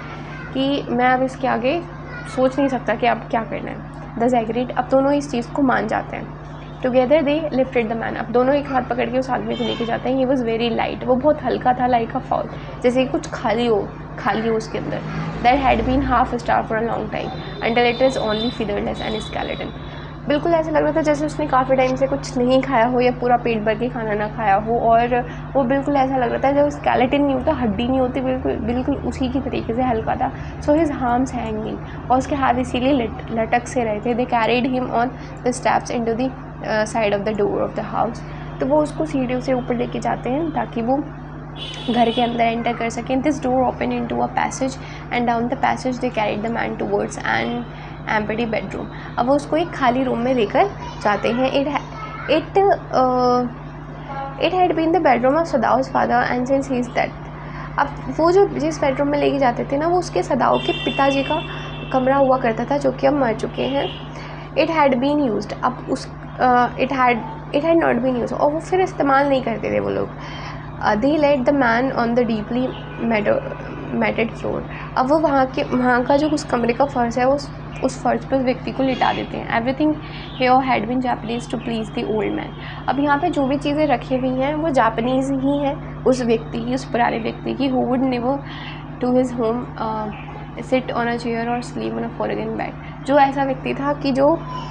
कि मैं अब इसके आगे सोच नहीं सकता कि अब क्या करना है। द एग्रीड, अब दोनों इस चीज़ को मान जाते हैं। Together they lifted the man, अब दोनों एक हाथ पकड़ के उस आदमी को लेके जाते हैं. ही वॉज वेरी लाइट, वो बहुत हल्का था, लाइक अ फॉल, जैसे कि कुछ खाली हो उसके अंदर. That had been half starved for a long time until it is only featherless and skeleton. बिल्कुल ऐसा लग रहा था जैसे उसने काफ़ी टाइम से कुछ नहीं खाया हो या पूरा पेट भर के खाना ना खाया हो, और वो बिल्कुल ऐसा लग रहा था जो स्केलेटन नहीं होता, हड्डी नहीं होती, बिल्कुल उसी की तरीके से हल्का था. सो हिज हार्म्स हैंगिंग, और उसके हाथ इसीलिए लटक से रहे थे. They carried him on the steps into the side of the door of the house, तो वो उसको सीढ़ियों से ऊपर लेके जाते हैं ताकि वो घर के अंदर एंटर कर सकें. This door open into a passage and down the passage they carried the man towards an empty bedroom. अब वो उसको एक खाली रूम में लेकर जाते हैं. It had been the bedroom of Sadao's father and since he is dead. अब वो जो जिस बेडरूम में लेके जाते थे ना, वो उसके सदाउ के पिताजी का कमरा हुआ करता था, जो कि अब मर चुके हैं. इट हैड बीन यूज्ड, अब उस it had not been use, और वो फिर इस्तेमाल नहीं करते थे वो लोग. They let the man on the deeply matted floor, अब वो वहाँ का जो उस कमरे का फर्श है उस फर्श पर उस व्यक्ति को लिटा देते हैं. Everything here had been Japanese to please the old man. अब यहाँ पे जो भी चीज़ें रखी हुई हैं वो जापानीज़ ही हैं, उस व्यक्ति की, उस पुराने व्यक्ति की. Who would never to his home sit on a chair or sleep on a foreign bed, जो ऐसा व्यक्ति था कि जो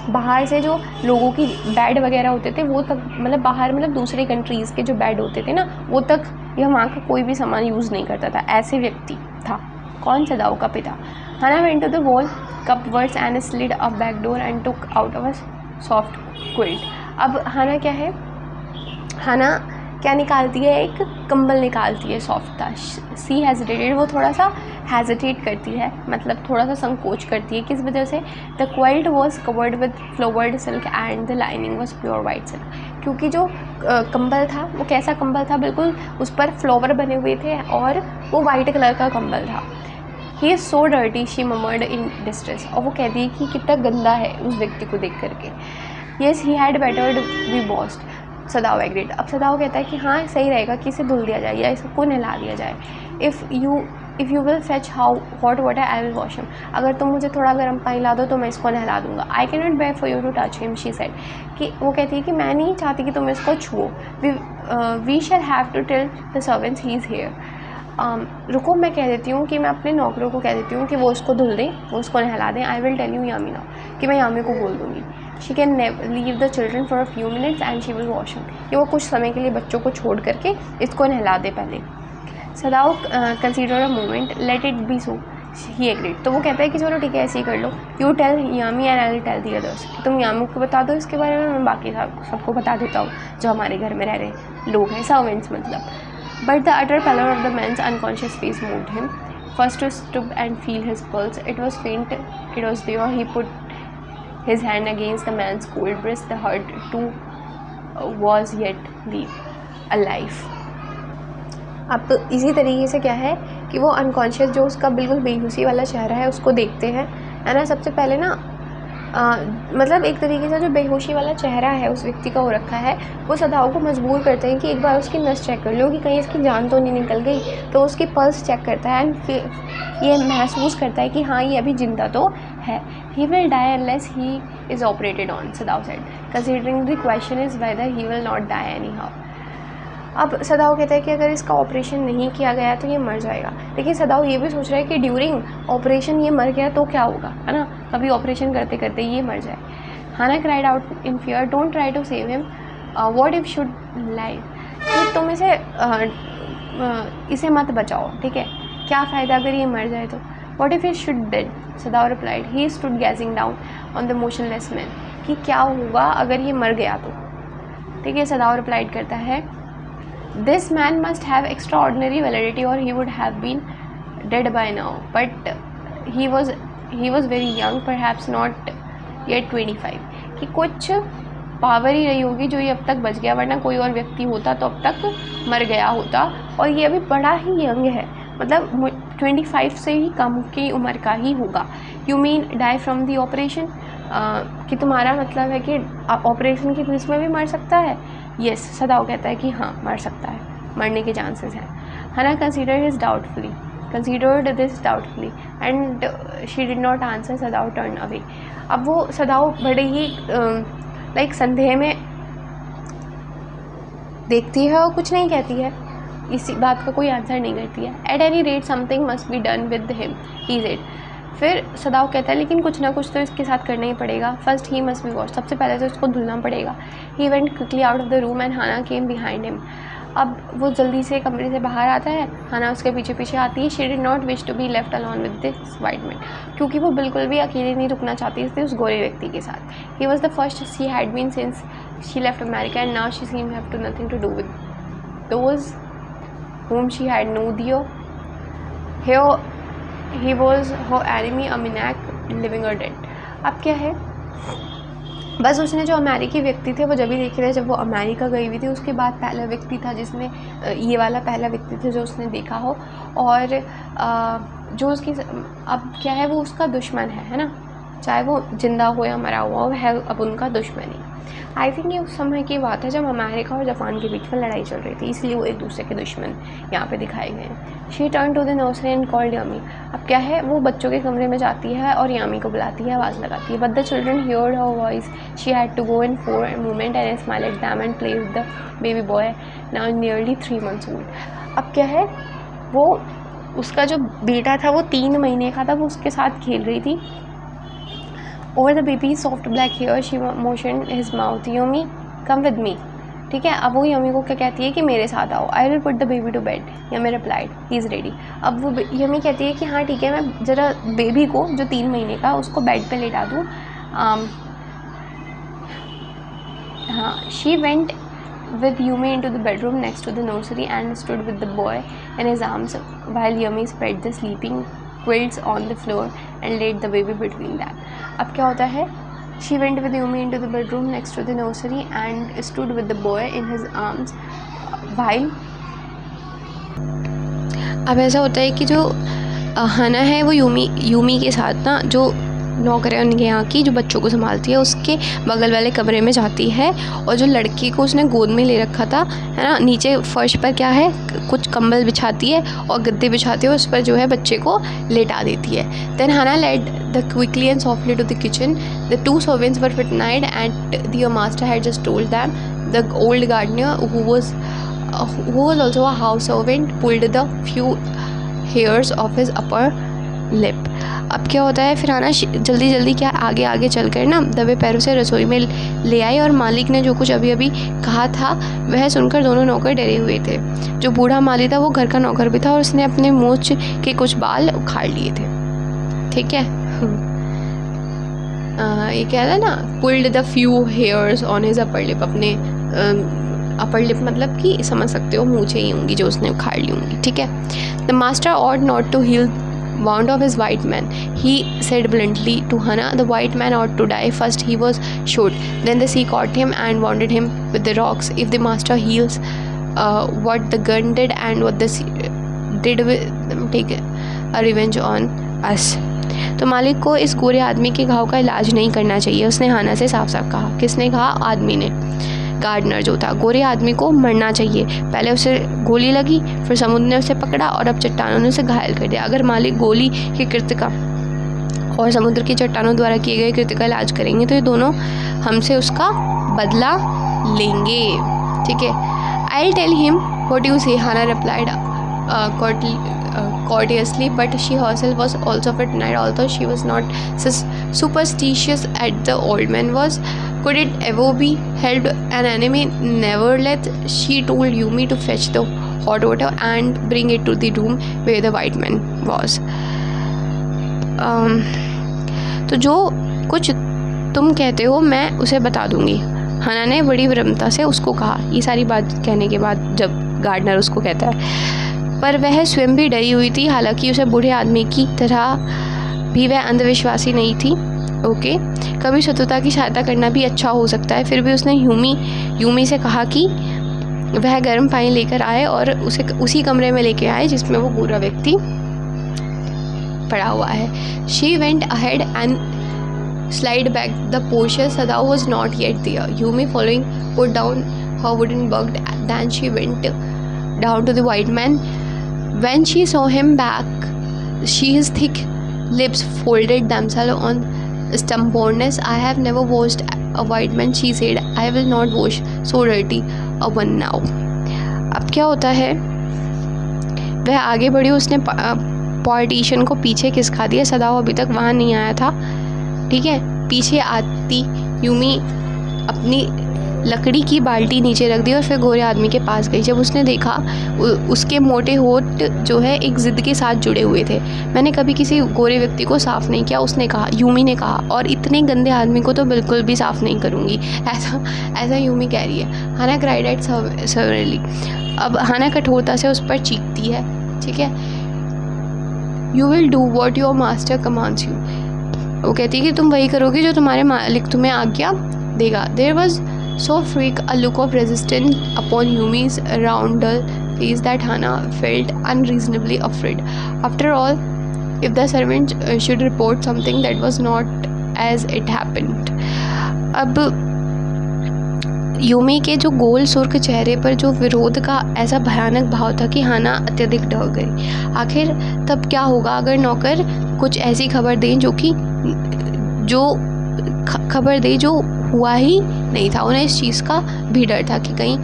बाहर से जो लोगों की बेड वगैरह होते थे वो तक, मतलब बाहर, मतलब दूसरे कंट्रीज़ के जो बेड होते थे ना, वो तक या वहाँ का कोई भी सामान यूज़ नहीं करता था. ऐसे व्यक्ति था. कौन? सदाओ का पिता. Hana went to the wall cupboards and slid a back door and took out of a soft quilt. अब हाना क्या है, हाना क्या निकालती है, एक कंबल निकालती है सॉफ्ट था. सी हेजिटेटेड, वो थोड़ा सा हेजिटेट करती है, मतलब थोड़ा सा संकोच करती है. किस वजह से? The quilt was covered with flowered silk and the lining was pure white silk, क्योंकि जो कंबल था वो कैसा कंबल था, बिल्कुल उस पर फ्लावर बने हुए थे और वो वाइट कलर का कंबल था. He is so dirty she murmured in distress, और वो कहती है कि कितना गंदा है उस व्यक्ति को देख करके. Yes he had better be washed. Sadao agreed. अब सदाओ कहता है कि हाँ सही रहेगा कि इसे धुल दिया जाए या इसको नहला दिया जाए. If you will fetch how hot water I will wash him, अगर तुम मुझे थोड़ा गर्म पानी ला दो तो मैं इसको नहला दूँगा. I can not bear for you to touch him she said, कि वो कहती है कि मैं नहीं चाहती कि तुम इसको छुओ. We shall have to tell the servants he is here. रुको, मैं कह देती हूँ कि मैं अपने नौकरों को कह देती हूँ कि वो उसको धुल दें, वो उसको नहला दें. I will tell you Yumi now, कि मैं यामी को बोल दूँगी. She can leave the children for a few minutes and she will wash him, कि वो कुछ समय के लिए बच्चों को छोड़ करके इसको नहला दे पहले. Sadao consider a moment, let it be so, he agreed. तो वो कहता है कि चलो ठीक है ऐसे ही कर लो. You tell Yumi and I will tell the others, कि तुम यामी को बता दो इसके बारे में, मैं बाकी सबको बता देता हूँ जो हमारे घर में रह रहे लोग हैं, सर्वेंट्स मतलब. But the utter pallor of the man's unconscious face moved him. First to stoop and feel his pulse. It was faint, it was there. He put his hand against the man's cold breast. The heart too was yet alive. अब इसी तरीके से क्या है कि वो unconscious, जो उसका बिल्कुल बेहोशी वाला चेहरा है, उसको देखते हैं, है ना. सबसे पहले ना मतलब एक तरीके से जो बेहोशी वाला चेहरा है उस व्यक्ति का हो रखा है, वो सदाओ को मजबूर करते हैं कि एक बार उसकी नस चेक कर लो कि कहीं इसकी जान तो नहीं निकल गई. तो उसकी पल्स चेक करता है एंड फिर ये महसूस करता है कि हाँ ये अभी जिंदा तो है. He will die unless he is operated on, Sadao said, considering the question is whether he will not die anyhow. अब सदाओ कहता है कि अगर इसका ऑपरेशन नहीं किया गया तो ये मर जाएगा. लेकिन सदाओ ये भी सोच रहा है कि ड्यूरिंग ऑपरेशन ये मर गया तो क्या होगा, है ना, कभी ऑपरेशन करते करते ये मर जाए. Hana cried out in fear, don't try to save him, what if should live, कि तुम इसे मत बचाओ, ठीक है, क्या फ़ायदा अगर ये मर जाए तो. What if it should dead, Sadao replied. He stood gazing down on the motionless man, कि क्या होगा अगर ये मर गया तो. ठीक है, सदाओ रिप्लाइड करता है, this man must have extraordinary validity or he would have been dead by now, but he was very young, perhaps not yet 25, कि कुछ पावर ही रही होगी जो ये अब तक बच गया, वरना कोई और व्यक्ति होता तो अब तक मर गया होता, और ये अभी बड़ा ही यंग है, मतलब 25 से ही कम की उम्र का ही होगा. You mean die from the operation, कि तुम्हारा मतलब है कि ऑपरेशन के बीच में भी मर सकता है. येस, सदाओ कहता है कि हाँ मर सकता है, मरने के चांसेस हैं. हना considered this doubtfully and she did not answer. Sadao turned away. अब वो सदाओ बड़े ही लाइक संदेह में देखती है और कुछ नहीं कहती है, इसी बात का कोई आंसर नहीं करती है। At any rate something must be done with him he said. फिर सदाव कहता है लेकिन कुछ ना कुछ तो इसके साथ करना ही पड़ेगा। First he must be wash, सबसे पहले तो इसको धुलना पड़ेगा। He went quickly out of the room and Hana came behind him. अब वो जल्दी से कमरे से बाहर आता है, हाना उसके पीछे पीछे आती है। She did not wish to be left alone with this white man, क्योंकि वो बिल्कुल भी अकेले नहीं रुकना चाहती थी उस गोरे व्यक्ति के साथ। He was the first she had been since she left America and now she seem have to nothing to do with those whom she had no dear. Here he was her enemy, a maniac, living or dead. अब क्या है, बस उसने जो अमेरिकी व्यक्ति थे वो जब भी देखे थे जब वो अमेरिका गई हुई थी, उसके बाद पहला व्यक्ति था जिसने ये वाला पहला व्यक्ति था जो उसने देखा हो, और जो उसकी अब क्या है वो उसका दुश्मन है ना, चाहे वो जिंदा हो या मरा हुआ हो, है अब उनका दुश्मन ही। आई थिंक ये उस समय की बात है जब अमेरिका और जापान के बीच में लड़ाई चल रही थी, इसलिए वो एक दूसरे के दुश्मन यहाँ पे दिखाए गए हैं। She turned to the nursery and called Yumi. अब क्या है, वो बच्चों के कमरे में जाती है और यामी को बुलाती है, आवाज़ लगाती है। But the children heard her voice, she had to go in for a moment and smile at them and play with the baby boy now nearly 3 months old. अब क्या है, वो उसका जो बेटा था वो 3 महीने का था, वो उसके साथ खेल रही थी। Over the baby's soft black hair, she motioned his mouth. Yumi, come with me. ठीक है, अब वो यमी को क्या कहती है कि मेरे साथ आओ। I will put the baby to bed. Yummy replied, he is ready. अब वो यमी कहती है कि हाँ ठीक है, मैं ज़रा बेबी को जो 3 महीने का उसको बेड पे लेटा दूँ। हाँ, she went with Yumi into the bedroom next to the nursery and stood with the boy in his arms while Yumi spread the sleeping quilts on the floor and laid the baby between them. अब क्या होता है, she went with Yumi into the bedroom next to the nursery and stood with the boy in his arms while अब ऐसा होता है कि जो हाना है वो यूमी के साथ ना, जो नौकर है उनके यहाँ की जो बच्चों को संभालती है, उसके बगल वाले कमरे में जाती है, और जो लड़की को उसने गोद में ले रखा था है ना, नीचे फर्श पर क्या है कुछ कंबल बिछाती है और गद्दे बिछाती है, उस पर जो है बच्चे को लेटा देती है। Then Hana led the quickly and softly to the kitchen. The 2 servants were frightened and their master had just told them. The old gardener who was also a house servant pulled the few hairs of his upper lip. अब क्या होता है, फिर आना जल्दी जल्दी क्या आगे चल कर ना दबे पैरों से रसोई में ले आई, और मालिक ने जो कुछ अभी अभी कहा था वह सुनकर दोनों नौकर डरे हुए थे। जो बूढ़ा माली था वो घर का नौकर भी था और उसने अपने मूंछ के कुछ बाल उखाड़ लिए थे। ठीक है, ये क्या था ना, pulled the few hairs on his upper lip. अपने अपर लिप मतलब कि समझ सकते हो मूंछें ही होंगी जो उसने उखाड़ ली होंगी। ठीक है। The master ought not to heal wound of his white man. He said bluntly to Hana, the white man ought to die. First he was shot, then the sea caught him and wounded him with the rocks. If the master heals what the gun did and what the sea did, take a revenge on us. तो मालिक को इस गोरे आदमी के घाव का इलाज नहीं करना चाहिए, उसने हाना से साफ साफ कहा। किसने कहा? आदमी ने। गार्डनर जो था, गोरे आदमी को मरना चाहिए। पहले उसे गोली लगी, फिर समुद्र ने उसे पकड़ा और अब चट्टानों ने उसे घायल कर दिया। अगर मालिक गोली के कृत्य का और समुद्र की चट्टानों द्वारा किए गए कृत्य का इलाज करेंगे तो ये दोनों हमसे उसका बदला लेंगे। ठीक है। I tell him what you say, Hana replied courteously, but she herself was also frightened, although she was not superstitious as the old man was. Could it ever be helped? An enemy nevertheless, she told Yumi to fetch the hot water and bring it to the room where the white man was. तो जो कुछ तुम कहते हो मैं उसे बता दूंगी, हाना ने बड़ी विनम्रता से उसको कहा। ये सारी बात कहने के बाद जब गार्डनर उसको कहता है, पर वह स्वयं भी डरी हुई थी, हालांकि उसे बूढ़े आदमी की तरह भी वह अंधविश्वासी नहीं थी। ओके, कभी शत्रुता की सहायता करना भी अच्छा हो सकता है। फिर भी उसने यूमी से कहा कि वह गर्म पानी लेकर आए और उसे उसी कमरे में लेके आए जिसमें वो पूरा व्यक्ति पड़ा हुआ है। She went ahead and slide back the portion. Sadao was not yet there. Yumi following put down her wooden bug. Then she went down to the white man. When she saw him back, his thick lips folded themselves on stubbornness. I have never watched a white man, she said, I will not wash so dirty a one now. अब क्या होता है, वह आगे बढ़ी, उसने politician को पीछे खिसका दिया। सदाओ अभी तक वहाँ नहीं आया था, ठीक है। पीछे आती यूमी अपनी लकड़ी की बाल्टी नीचे रख दी और फिर गोरे आदमी के पास गई। जब उसने देखा उसके मोटे होठ जो है एक ज़िद के साथ जुड़े हुए थे। मैंने कभी किसी गोरे व्यक्ति को साफ़ नहीं किया, उसने कहा, यूमी ने कहा, और इतने गंदे आदमी को तो बिल्कुल भी साफ़ नहीं करूँगी। ऐसा यूमी कह रही है। हाना क्राइड एट सर्वरली। अब हाना कठोरता से उस पर चीखती है, ठीक है। You will do what your master commands you. वो कहती है कि तुम वही करोगे जो तुम्हारे मालिक तुम्हें आज्ञा देगा। There was so freak a look of resistance upon Yumi's round face that Hana felt unreasonably afraid. After all, if the servant should report something that was not as it happened. अब Yumi के जो गोल सुर्ख चेहरे पर जो विरोध का ऐसा भयानक भाव था कि हाना अत्यधिक डर गई। आखिर तब क्या होगा अगर नौकर कुछ ऐसी खबर दें जो हुआ ही नहीं था। उन्हें इस चीज़ का भी डर था कि कहीं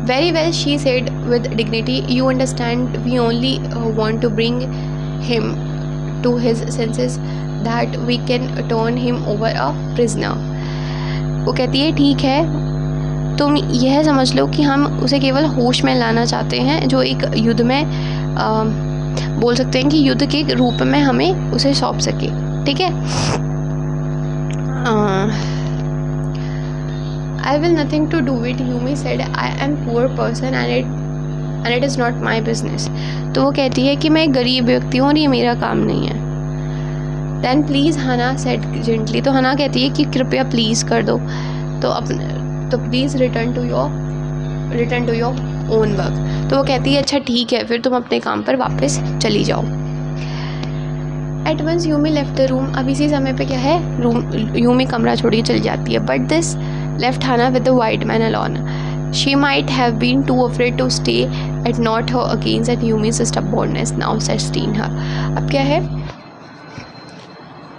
very well, she said with dignity, you understand, we only want to bring him to his senses that we can turn him over a prisoner. वो कहती है, ठीक है, तुम यह समझ लो कि हम उसे केवल होश में लाना चाहते हैं, जो एक युद्ध में बोल सकते हैं कि युद्ध के रूप में हमें उसे सौंप सके, ठीक है। I will nothing to do it, Yumi said. I am poor person and it is not my business. तो वो कहती है कि मैं एक गरीब व्यक्ति हूँ और ये मेरा काम नहीं है। Then please, Hana said gently. तो हना कहती है कि कृपया प्लीज़ कर दो, तो please return to your own work. तो वो कहती है, अच्छा ठीक है, फिर तुम अपने काम पर वापस चली जाओ। At once Yumi left the room. अब इसी समय पे क्या है, यूमी कमरा छोड़ के चली जाती है। But this left Hana with the white man alone. She might have been too afraid to stay at not her against at Yumi's stubbornness now sustain her. अब क्या है,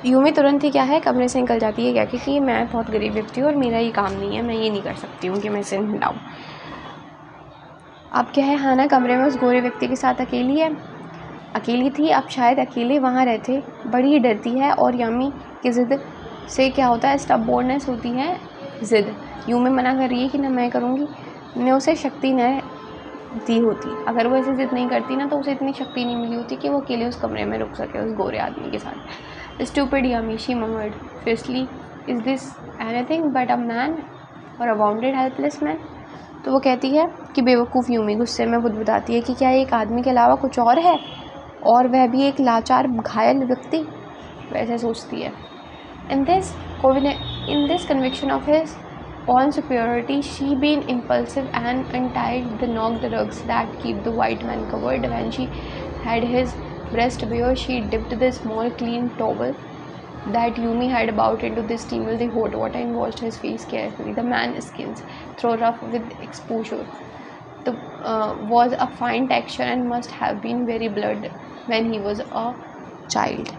यूमी तुरंत ही क्या है, कमरे से निकल जाती है, क्या कि मैं बहुत गरीब व्यक्ति हूँ और मेरा ये काम नहीं है, मैं ये नहीं कर सकती हूँ कि मैं इसे हटाऊँ। अब क्या है, हाना कमरे में उस गोरे व्यक्ति के साथ अकेली थी। अब शायद अकेले वहाँ रहते, बड़ी ही डरती है। और यमी की ज़िद से क्या होता है, स्टबॉर्ननेस होती है ज़िद। यूमी मना कर रही है कि ना मैं करूँगी, ने उसे शक्ति न दी होती। अगर वो ऐसे ज़िद नहीं करती ना, तो उसे इतनी शक्ति नहीं मिली होती कि वो अकेले उस कमरे में रुक सके उस गोरे आदमी के साथ। Stupid yummy, she murmured fiercely, is this anything but a man और अ वाउंडेड हेल्पलेस मैन। तो वो कहती है कि बेवकूफ़ यूमी गुस्से में खुद बताती है कि क्या एक आदमी के अलावा कुछ और है, और वह भी एक लाचार घायल व्यक्ति। वैसे सोचती है। In this conviction of his own superiority, she being impulsive and untied the knocked rugs that keep the white man covered. When she had his breast bare, she dipped the small clean towel that Yumi had about into the steamingly hot water and washed his face carefully. The man's skin, though rough with exposure, was a fine texture and must have been very blood when he was a child.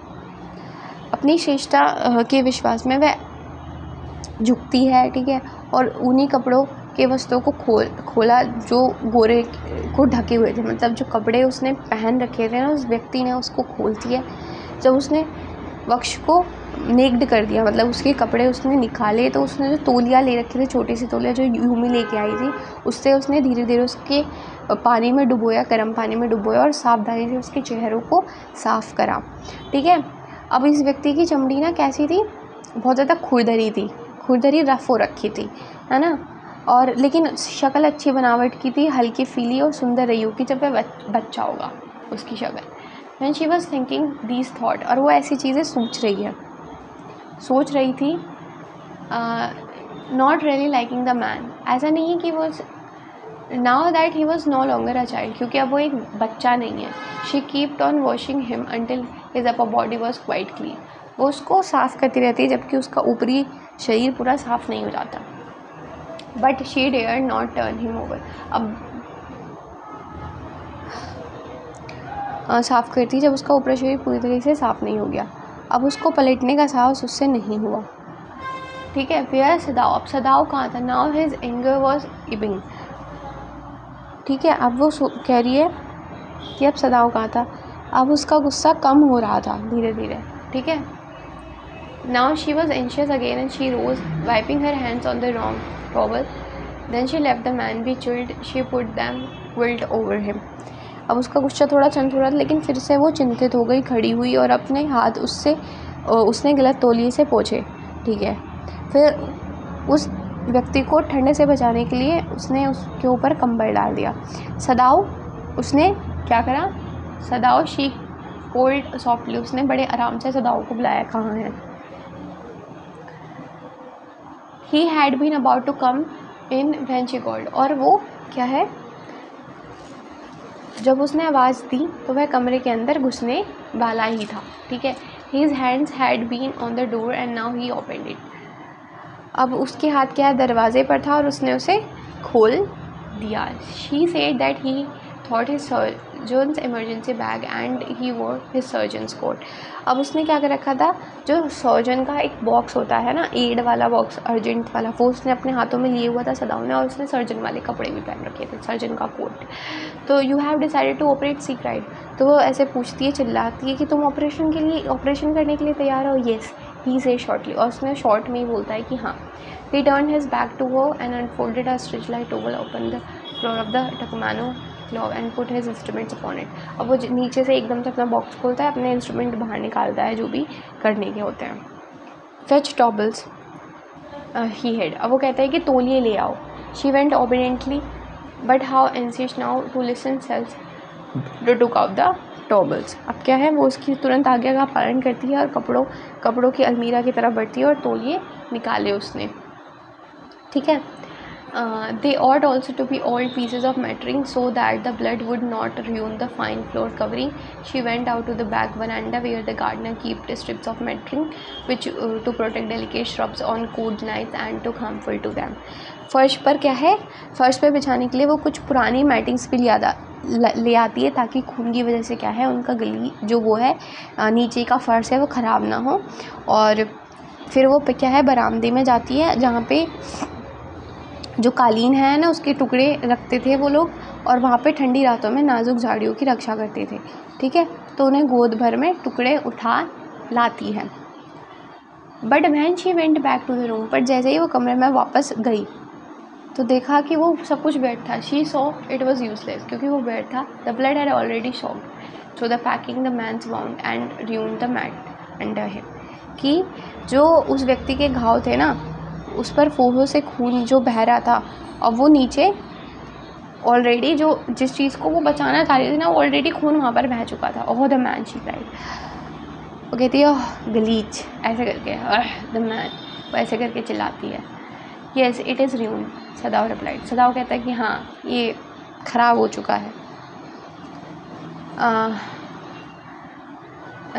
अपनी श्रेष्ठता के विश्वास में वह झुकती है, ठीक है, और उन्हीं कपड़ों के वस्त्रों को खोला जो गोरे को ढके हुए थे। मतलब जो कपड़े उसने पहन रखे थे ना, उस व्यक्ति ने उसको खोलती है। जब उसने वक्ष को नेक्ड कर दिया, मतलब उसके कपड़े उसने निकाले, तो उसने जो तौलिया ले रखे थे, छोटी सी तौलिया जो यूमी लेके आई थी, उससे उसने धीरे धीरे उसके पानी में डुबोया, गर्म पानी में डुबोया और सावधानी से उसके चेहरों को साफ़ करा, ठीक है। अब इस व्यक्ति की चमड़ी ना कैसी थी, बहुत ज़्यादा खुरदरी रफ़ हो रखी थी, है ना, और लेकिन शक्ल अच्छी बनावट की थी, हल्की फीली और सुंदर रही होगी जब वह बच्चा होगा उसकी शक्ल। When she was thinking these thought, और वो ऐसी चीज़ें सोच रही थी, not really liking the man। ऐसा नहीं है कि वो now that he was no longer a child, क्योंकि अब वो एक बच्चा नहीं है। She kept on washing him until his upper body was quite clean। वो उसको साफ़ करती रहती है जबकि उसका ऊपरी शरीर पूरा साफ़ नहीं हो जाता। But she dared not turn him over। अब साफ़ करती जब उसका ऊपरी शरीर पूरी तरीके से साफ़ नहीं हो गया। अब उसको पलटने का साहस उससे नहीं हुआ। ठीक है, वेयर सदाव, अब सदाव कहाँ था, नाउ हिज एंगर वॉज इबिंग। ठीक है, अब वो कह रही है कि अब सदाव कहाँ था, अब उसका गुस्सा कम हो रहा था धीरे धीरे। ठीक है, now she was anxious again and she rose wiping her hands on the wrong towel, then she left the man be chilled, she put them quilt over him. अब उसका गुस्सा थोड़ा चंद हो रहा था, लेकिन फिर से वो चिंतित हो गई, खड़ी हुई और अपने हाथ उसने गलत तौलिए से पोंछे। ठीक है, फिर उस व्यक्ति को ठंडे से बचाने के लिए उसने उसके ऊपर कंबल डाल दिया। सदाव, उसने क्या करा, सदाव शी कोल्ड सॉफ्टली, उसने बड़े आराम से सदाव को बुलाया, कहाँ है। He had been about to come in when she called, और वो क्या है, जब उसने आवाज़ दी तो वह कमरे के अंदर घुसने वाला ही था। ठीक है, his hands had been on the door and now he opened it. अब उसके हाथ क्या है, दरवाजे पर था और उसने उसे खोल दिया। She said that he thought his surgeon's emergency bag and he wore his surgeon's coat. अब उसने क्या कर रखा था, जो सर्जन का एक बॉक्स होता है ना, एड वाला बॉक्स, अर्जेंट वाला, वो उसने अपने हाथों में लिए हुआ था सदाव ने, और उसने सर्जन वाले कपड़े भी पहन रखे थे, सर्जन का कोट। तो you have decided to operate, she cried. तो वो ऐसे पूछती है, चिल्लाती है कि तुम ऑपरेशन करने के लिए तैयार हो। येस, ही से शॉर्टली, और उसने शॉर्ट में ही बोलता है कि हाँ। He turned his back to her and unfolded a stitch-like towel upon the floor of the Tucumano cloth and put his instruments upon it. अब वो नीचे से एकदम से अपना बॉक्स खोलता है, अपने इंस्ट्रूमेंट बाहर निकालता है जो भी करने के होते हैं। Fetch towels, he had. अब वो कहता है कि तौलिए ले आओ। She went obediently, but how anxious now to listen self to took out the towels. अब क्या है, वो उसकी तुरंत आज्ञा का पालन करती है और कपड़ों की अलमीरा की तरफ बढ़ती है और तौलिए निकाले उसने। ठीक है, they ought also to be old pieces of matting so that the blood would not ruin the fine floor covering. She went out to the back veranda where the gardener kept strips of matting which to protect delicate shrubs on cold nights and took harmful to them. फर्श पर क्या है, फर्श पर बिछाने के लिए वो कुछ पुरानी मैटिंग्स भी ले आती है, ताकि खून की वजह से क्या है, उनका गली जो वो है नीचे का फर्श है वो ख़राब ना हो। और फिर वो क्या है, बरामदे में जाती है जहाँ पे जो कालीन है ना, उसके टुकड़े रखते थे वो लोग, और वहाँ पे ठंडी रातों में नाजुक झाड़ियों की रक्षा करते थे। ठीक है, तो उन्हें गोद भर में टुकड़े उठा लाती है। But when she went back to the room, पर जैसे ही वो कमरे में वापस गई तो देखा कि वो सब कुछ बेड था। She saw it was useless, क्योंकि वो बेड था। The blood had already soaked through the packing the man's wound and ruined the mat under him, कि जो उस व्यक्ति के घाव थे ना, उस पर फोहों से खून जो बह रहा था, और वो नीचे ऑलरेडी जो जिस चीज़ को वो बचाना चाह रही थी ना, वो ऑलरेडी खून वहाँ पर बह चुका था। ओह द मैन, शी क्राइड। वो कहती है गलीच, ऐसे करके, द मैन, वो ऐसे करके चिल्लाती है। Yes it is ruined, Sadao replied. Sadao कहता है कि हाँ, ये ख़राब हो चुका है।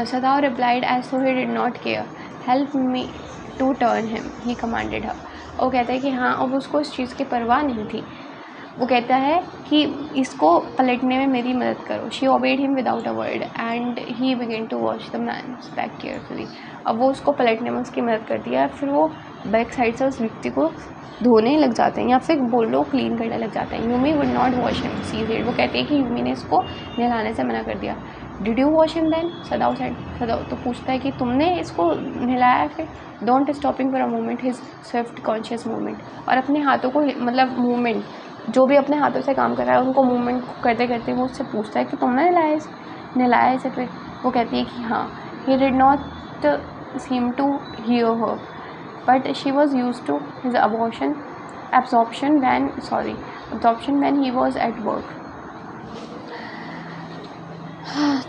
Sadao replied as so he did not care, help me to turn him, he commanded her. वो कहता है कि हाँ, अब उसको इस चीज़ की परवाह नहीं थी। वो कहता है कि इसको पलटने में मेरी मदद करो। She obeyed him without a word and he began to wash the man's back carefully. अब वो उसको पलटने में उसकी मदद करती है, फिर वो बैक साइड से उस व्यक्ति को धोने लग जाते हैं, या फिर बोल लो क्लीन करने लग जाते हैं। Yumi would not wash him, she said. वो कहते हैं कि यूमी ने इसको नहलाने से मना कर दिया। Did you wash him then, Sadao said. Sadao तो पूछता है कि तुमने इसको नहलाया फिर। Don't stopping for a moment his swift conscious movement, और अपने हाथों को मतलब मूवमेंट, जो भी अपने हाथों से काम कर रहा है उनको मूवमेंट करते करते वो उससे पूछता है कि तुमने नहलाया इसे फिर। वो कहती है कि हाँ। He did not seem to hear her, but she was used to his absorption when he was at work.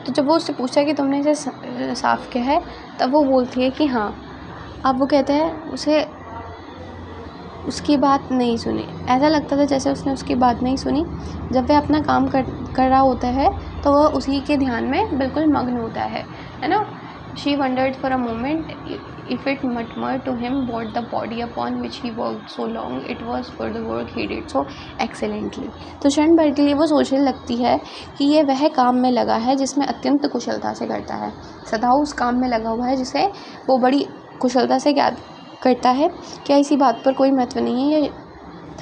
तो जब वो उससे पूछा कि तुमने इसे साफ़ किया है, तब वो बोलती है कि हाँ। अब वो कहते हैं उसे उसकी बात नहीं सुनी। ऐसा लगता था जैसे उसने उसकी बात नहीं सुनी। जब वह अपना काम कर रहा होता है तो वह उसी के ध्यान में बिल्कुल मग्न होता है ना। She wondered for a moment if it murmured to him what the body upon which he worked so long it was for the work he did so excellently. तो क्षण भर के लिए वो सोचने लगती है कि ये वह काम में लगा है जिसमें अत्यंत कुशलता से करता है। सदा उस काम में लगा हुआ है जिसे वो बड़ी कुशलता से क्या करता है, क्या इसी बात पर कोई महत्व नहीं है ये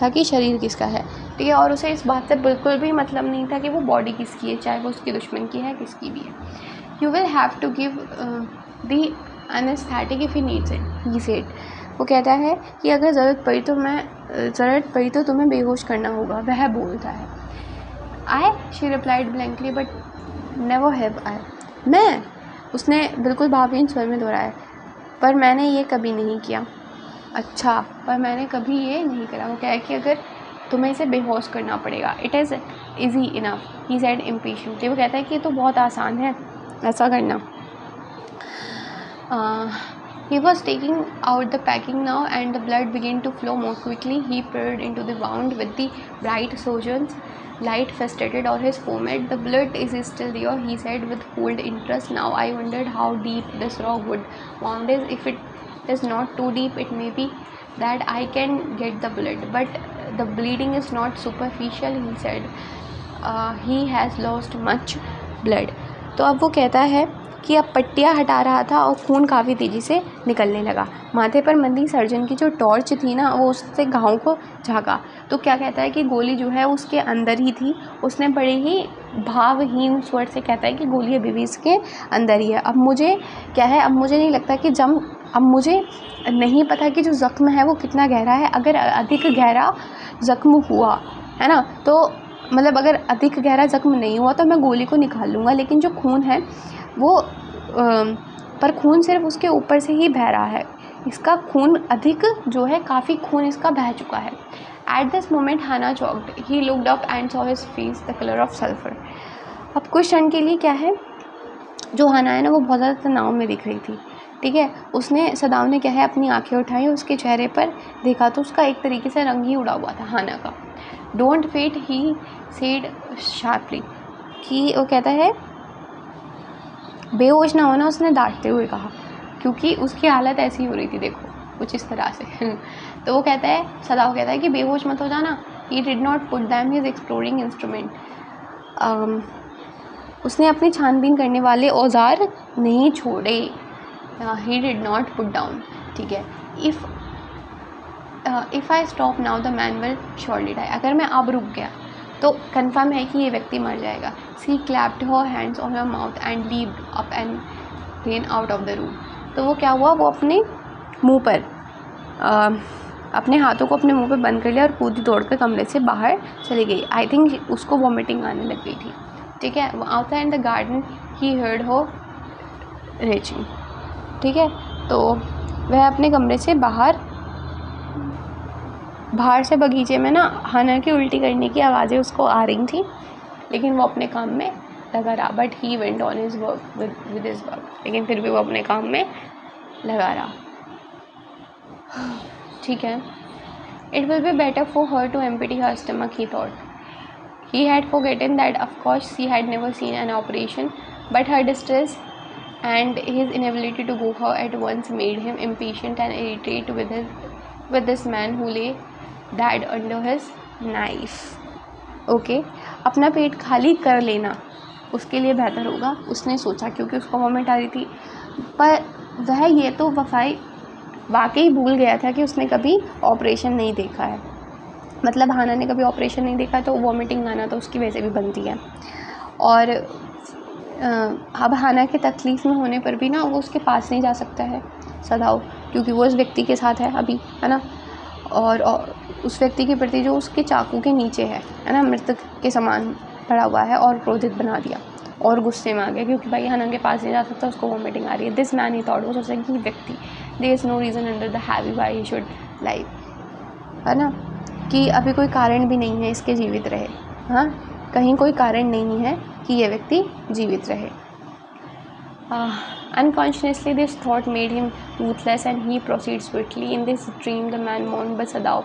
था कि शरीर किसका है, ठीक है। और उसे इस बात से बिल्कुल भी मतलब नहीं था कि वो बॉडी किसकी है, चाहे वो उसकी दुश्मन की है, किसकी भी है। You will have to give the anaesthetic if he needs it, he said. वो कहता है कि अगर ज़रूरत पड़ी तो तुम्हें बेहोश करना होगा, वह बोलता है। I, she replied blankly, but never have I. मैं, उसने बिल्कुल भावहीन स्वर में दोहराया, पर मैंने ये कभी नहीं किया। अच्छा, पर मैंने कभी ये नहीं करा। वो कहा कि अगर तुम्हें इसे बेहोश करना पड़ेगा, it is easy enough, he said impatiently. वो कहता है कि ये तो बहुत आसान है ऐसा करना। He was taking out the packing now, and the blood began to flow more quickly. He peered into the wound with the bright surgeon's light faceted on his forehead. The blood is still there, he said with cold interest. Now I wondered how deep this raw wound is. If it is not too deep, it may be that I can get the blood, but the bleeding is not superficial, he said. He has lost much blood. तो अब वो कहता है कि अब पट्टियाँ हटा रहा था और खून काफ़ी तेज़ी से निकलने लगा। माथे पर मंदी सर्जन की जो टॉर्च थी ना, वो उससे घाव को झाँका। तो क्या कहता है कि गोली जो है उसके अंदर ही थी। उसने बड़े ही भावहीन स्वर से कहता है कि गोली अभी भी इसके अंदर ही है। अब मुझे क्या है, अब मुझे नहीं लगता कि अब मुझे नहीं पता कि जो ज़ख्म है वो कितना गहरा है। अगर अधिक गहरा ज़ख्म हुआ है ना, तो मतलब अगर अधिक गहरा ज़ख्म नहीं हुआ तो मैं गोली को निकाल लूँगा, लेकिन जो खून है वो पर खून सिर्फ उसके ऊपर से ही बह रहा है। इसका खून अधिक जो है, काफ़ी खून इसका बह चुका है। At this moment Hana choked, he looked up and saw his face the colour of sulphur. अब कुछ क्षण के लिए क्या है, जो हाना है ना, वो बहुत ज़्यादा तनाव में दिख रही थी, ठीक है। उसने सदाव ने क्या है अपनी आंखें उठाई, उसके चेहरे पर देखा तो उसका एक तरीके से रंग ही उड़ा हुआ था हाना का। Don't faint, he said sharply, कि वो कहता है बेहोश ना होना, उसने डांटते हुए कहा, क्योंकि उसकी हालत ऐसी हो रही थी, देखो कुछ इस तरह से। तो वो कहता है, सदाव कहता है कि बेहोश मत हो जाना। He did not put them his exploring instrument. उसने अपनी छानबीन करने वाले औजार नहीं छोड़े। He did not put down, ठीक है। If I stop now the man will surely die. अगर मैं अब रुक गया तो कन्फर्म है कि ये व्यक्ति मर जाएगा। She clapped her hands on her mouth and leaped up and ran out of the room. तो वो क्या हुआ, वो अपने मुंह पर अपने हाथों को अपने मुंह पे बंद कर लिया और कूदी दौड़ कर कमरे से बाहर चली गई। आई थिंक उसको वॉमिटिंग आने लग गई थी, ठीक है। Outside in the garden he heard हो रेचिंग, ठीक है। तो वह अपने कमरे से बाहर से बगीचे में ना हाना की उल्टी करने की आवाज़ें उसको आ रही थी, लेकिन वो अपने काम में लगा रहा। But he went on his work with his work, लेकिन फिर भी वो अपने काम में लगा रहा, ठीक है। It will be better for her to empty her stomach, he thought. He had forgotten that of course she had never seen an operation, but her distress and his inability to go her at once made him impatient and irritated with this man who lay dead under his knife. Okay, अपना पेट खाली कर लेना उसके लिए बेहतर होगा, उसने सोचा, क्योंकि उसको वॉमिट आ रही थी। पर वह ये तो वाकई भूल गया था कि उसने कभी ऑपरेशन नहीं देखा है। मतलब हाना ने कभी ऑपरेशन नहीं देखा, तो वॉमिटिंग आना तो उसकी वजह से भी बनती है। और अब हाना के तकलीफ़ में होने पर भी ना वो उसके पास नहीं जा सकता है सदाव, क्योंकि वो उस व्यक्ति के साथ है अभी, है ना। और उस व्यक्ति के प्रति जो उसके चाकू के नीचे है ना, मृतक के समान पड़ा हुआ है, और क्रोधित बना दिया और गुस्से में आ गया, क्योंकि भाई हाना के पास नहीं जा सकता, उसको वॉमिटिंग आ रही है। दिस मैन ही थॉट, वो सोचा कि व्यक्ति, there is no reason under the heavy why he should live, है ना, कि अभी कोई कारण भी नहीं है इसके जीवित रहे। हाँ, कहीं कोई कारण नहीं है कि ये व्यक्ति जीवित रहे। Unconsciously this thought made him ruthless and he proceeded swiftly. In this dream the man mourned, but Sadav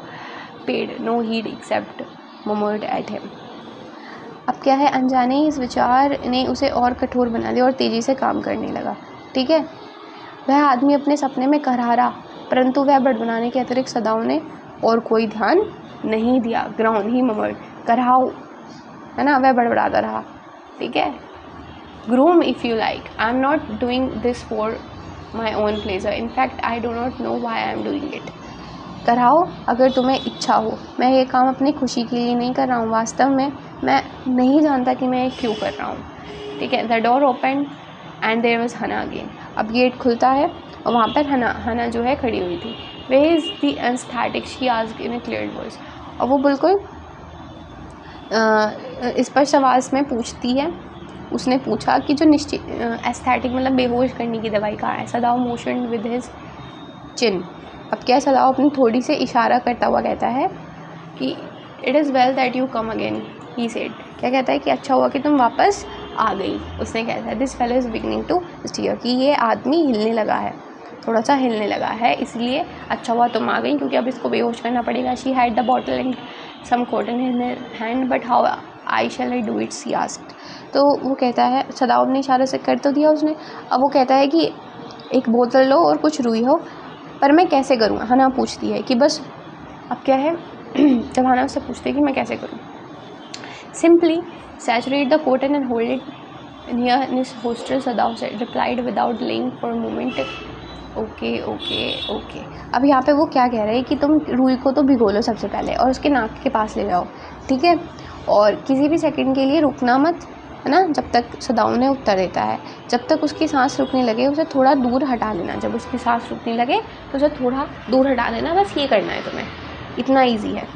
paid no heed except murmured at him. अब क्या है, अनजाने ही इस विचार ने उसे और कठोर बना दिया और तेज़ी से काम करने लगा, ठीक है। वह आदमी अपने सपने में करहारा, परंतु वह बड़बड़ाने के अतिरिक्त सदाव ने और कोई ध्यान नहीं दिया। ग्राउंड ही ममर्ड, करहाओ, है ना, वह बड़बड़ाता रहा, ठीक है। Groom if you like, I am not doing this for my own pleasure, in fact I do not know why I am doing it. कराओ अगर तुम्हें इच्छा हो, मैं ये काम अपनी खुशी के लिए नहीं कर रहा हूँ, वास्तव में मैं नहीं जानता कि मैं ये क्यों कर रहा हूँ, ठीक है। The door open and there was Hana again. अब गेट खुलता है और वहाँ पर हना जो है खड़ी हुई थी। Where is the anaesthetic, she asked in a clear voice. और वो बिल्कुल स्पष्ट आवाज़ में पूछती है, उसने पूछा कि जो निश्चित एस्थेटिक मतलब बेहोश करने की दवाई कहाँ है। सदाओ मोशन विद हिज चिन। अब क्या, सदाओ अपनी थोड़ी से इशारा करता हुआ कहता है कि it is well that you come again, he said. क्या कहता है कि अच्छा हुआ कि तुम वापस आ गई। उसने कहता है this fellow is beginning to stir, कि ये आदमी हिलने लगा है, थोड़ा सा हिलने लगा है, इसलिए अच्छा हुआ तुम आ गई क्योंकि अब इसको बेहोश करना पड़ेगा। She had the bottle and some cotton in hand but how I shall I do it, she asked. तो वो कहता है, सदाओ ने इशारे से कर तो दिया उसने। अब वो कहता है कि एक बोतल लो और कुछ रुई हो, पर मैं कैसे करूँ। हना पूछती है कि बस अब क्या है जब हना उससे पूछती है कि मैं कैसे करूँ, simply saturate the cotton and hold it near his होस्टर, Sadao replied without delaying for a moment. Okay okay okay. अब यहाँ पे वो क्या कह रहे हैं कि तुम रुई को तो भिगो लो सबसे पहले और उसके नाक के पास ले जाओ, ठीक है, और किसी भी सेकंड के लिए रुकना मत, है ना, जब तक। सदाओ ने उत्तर देता है जब तक उसकी सांस रुकने लगे उसे थोड़ा दूर हटा लेना। जब उसकी सांस रुकने लगे तो उसे थोड़ा दूर हटा लेना, बस ये करना है तुम्हें, इतना ईजी है।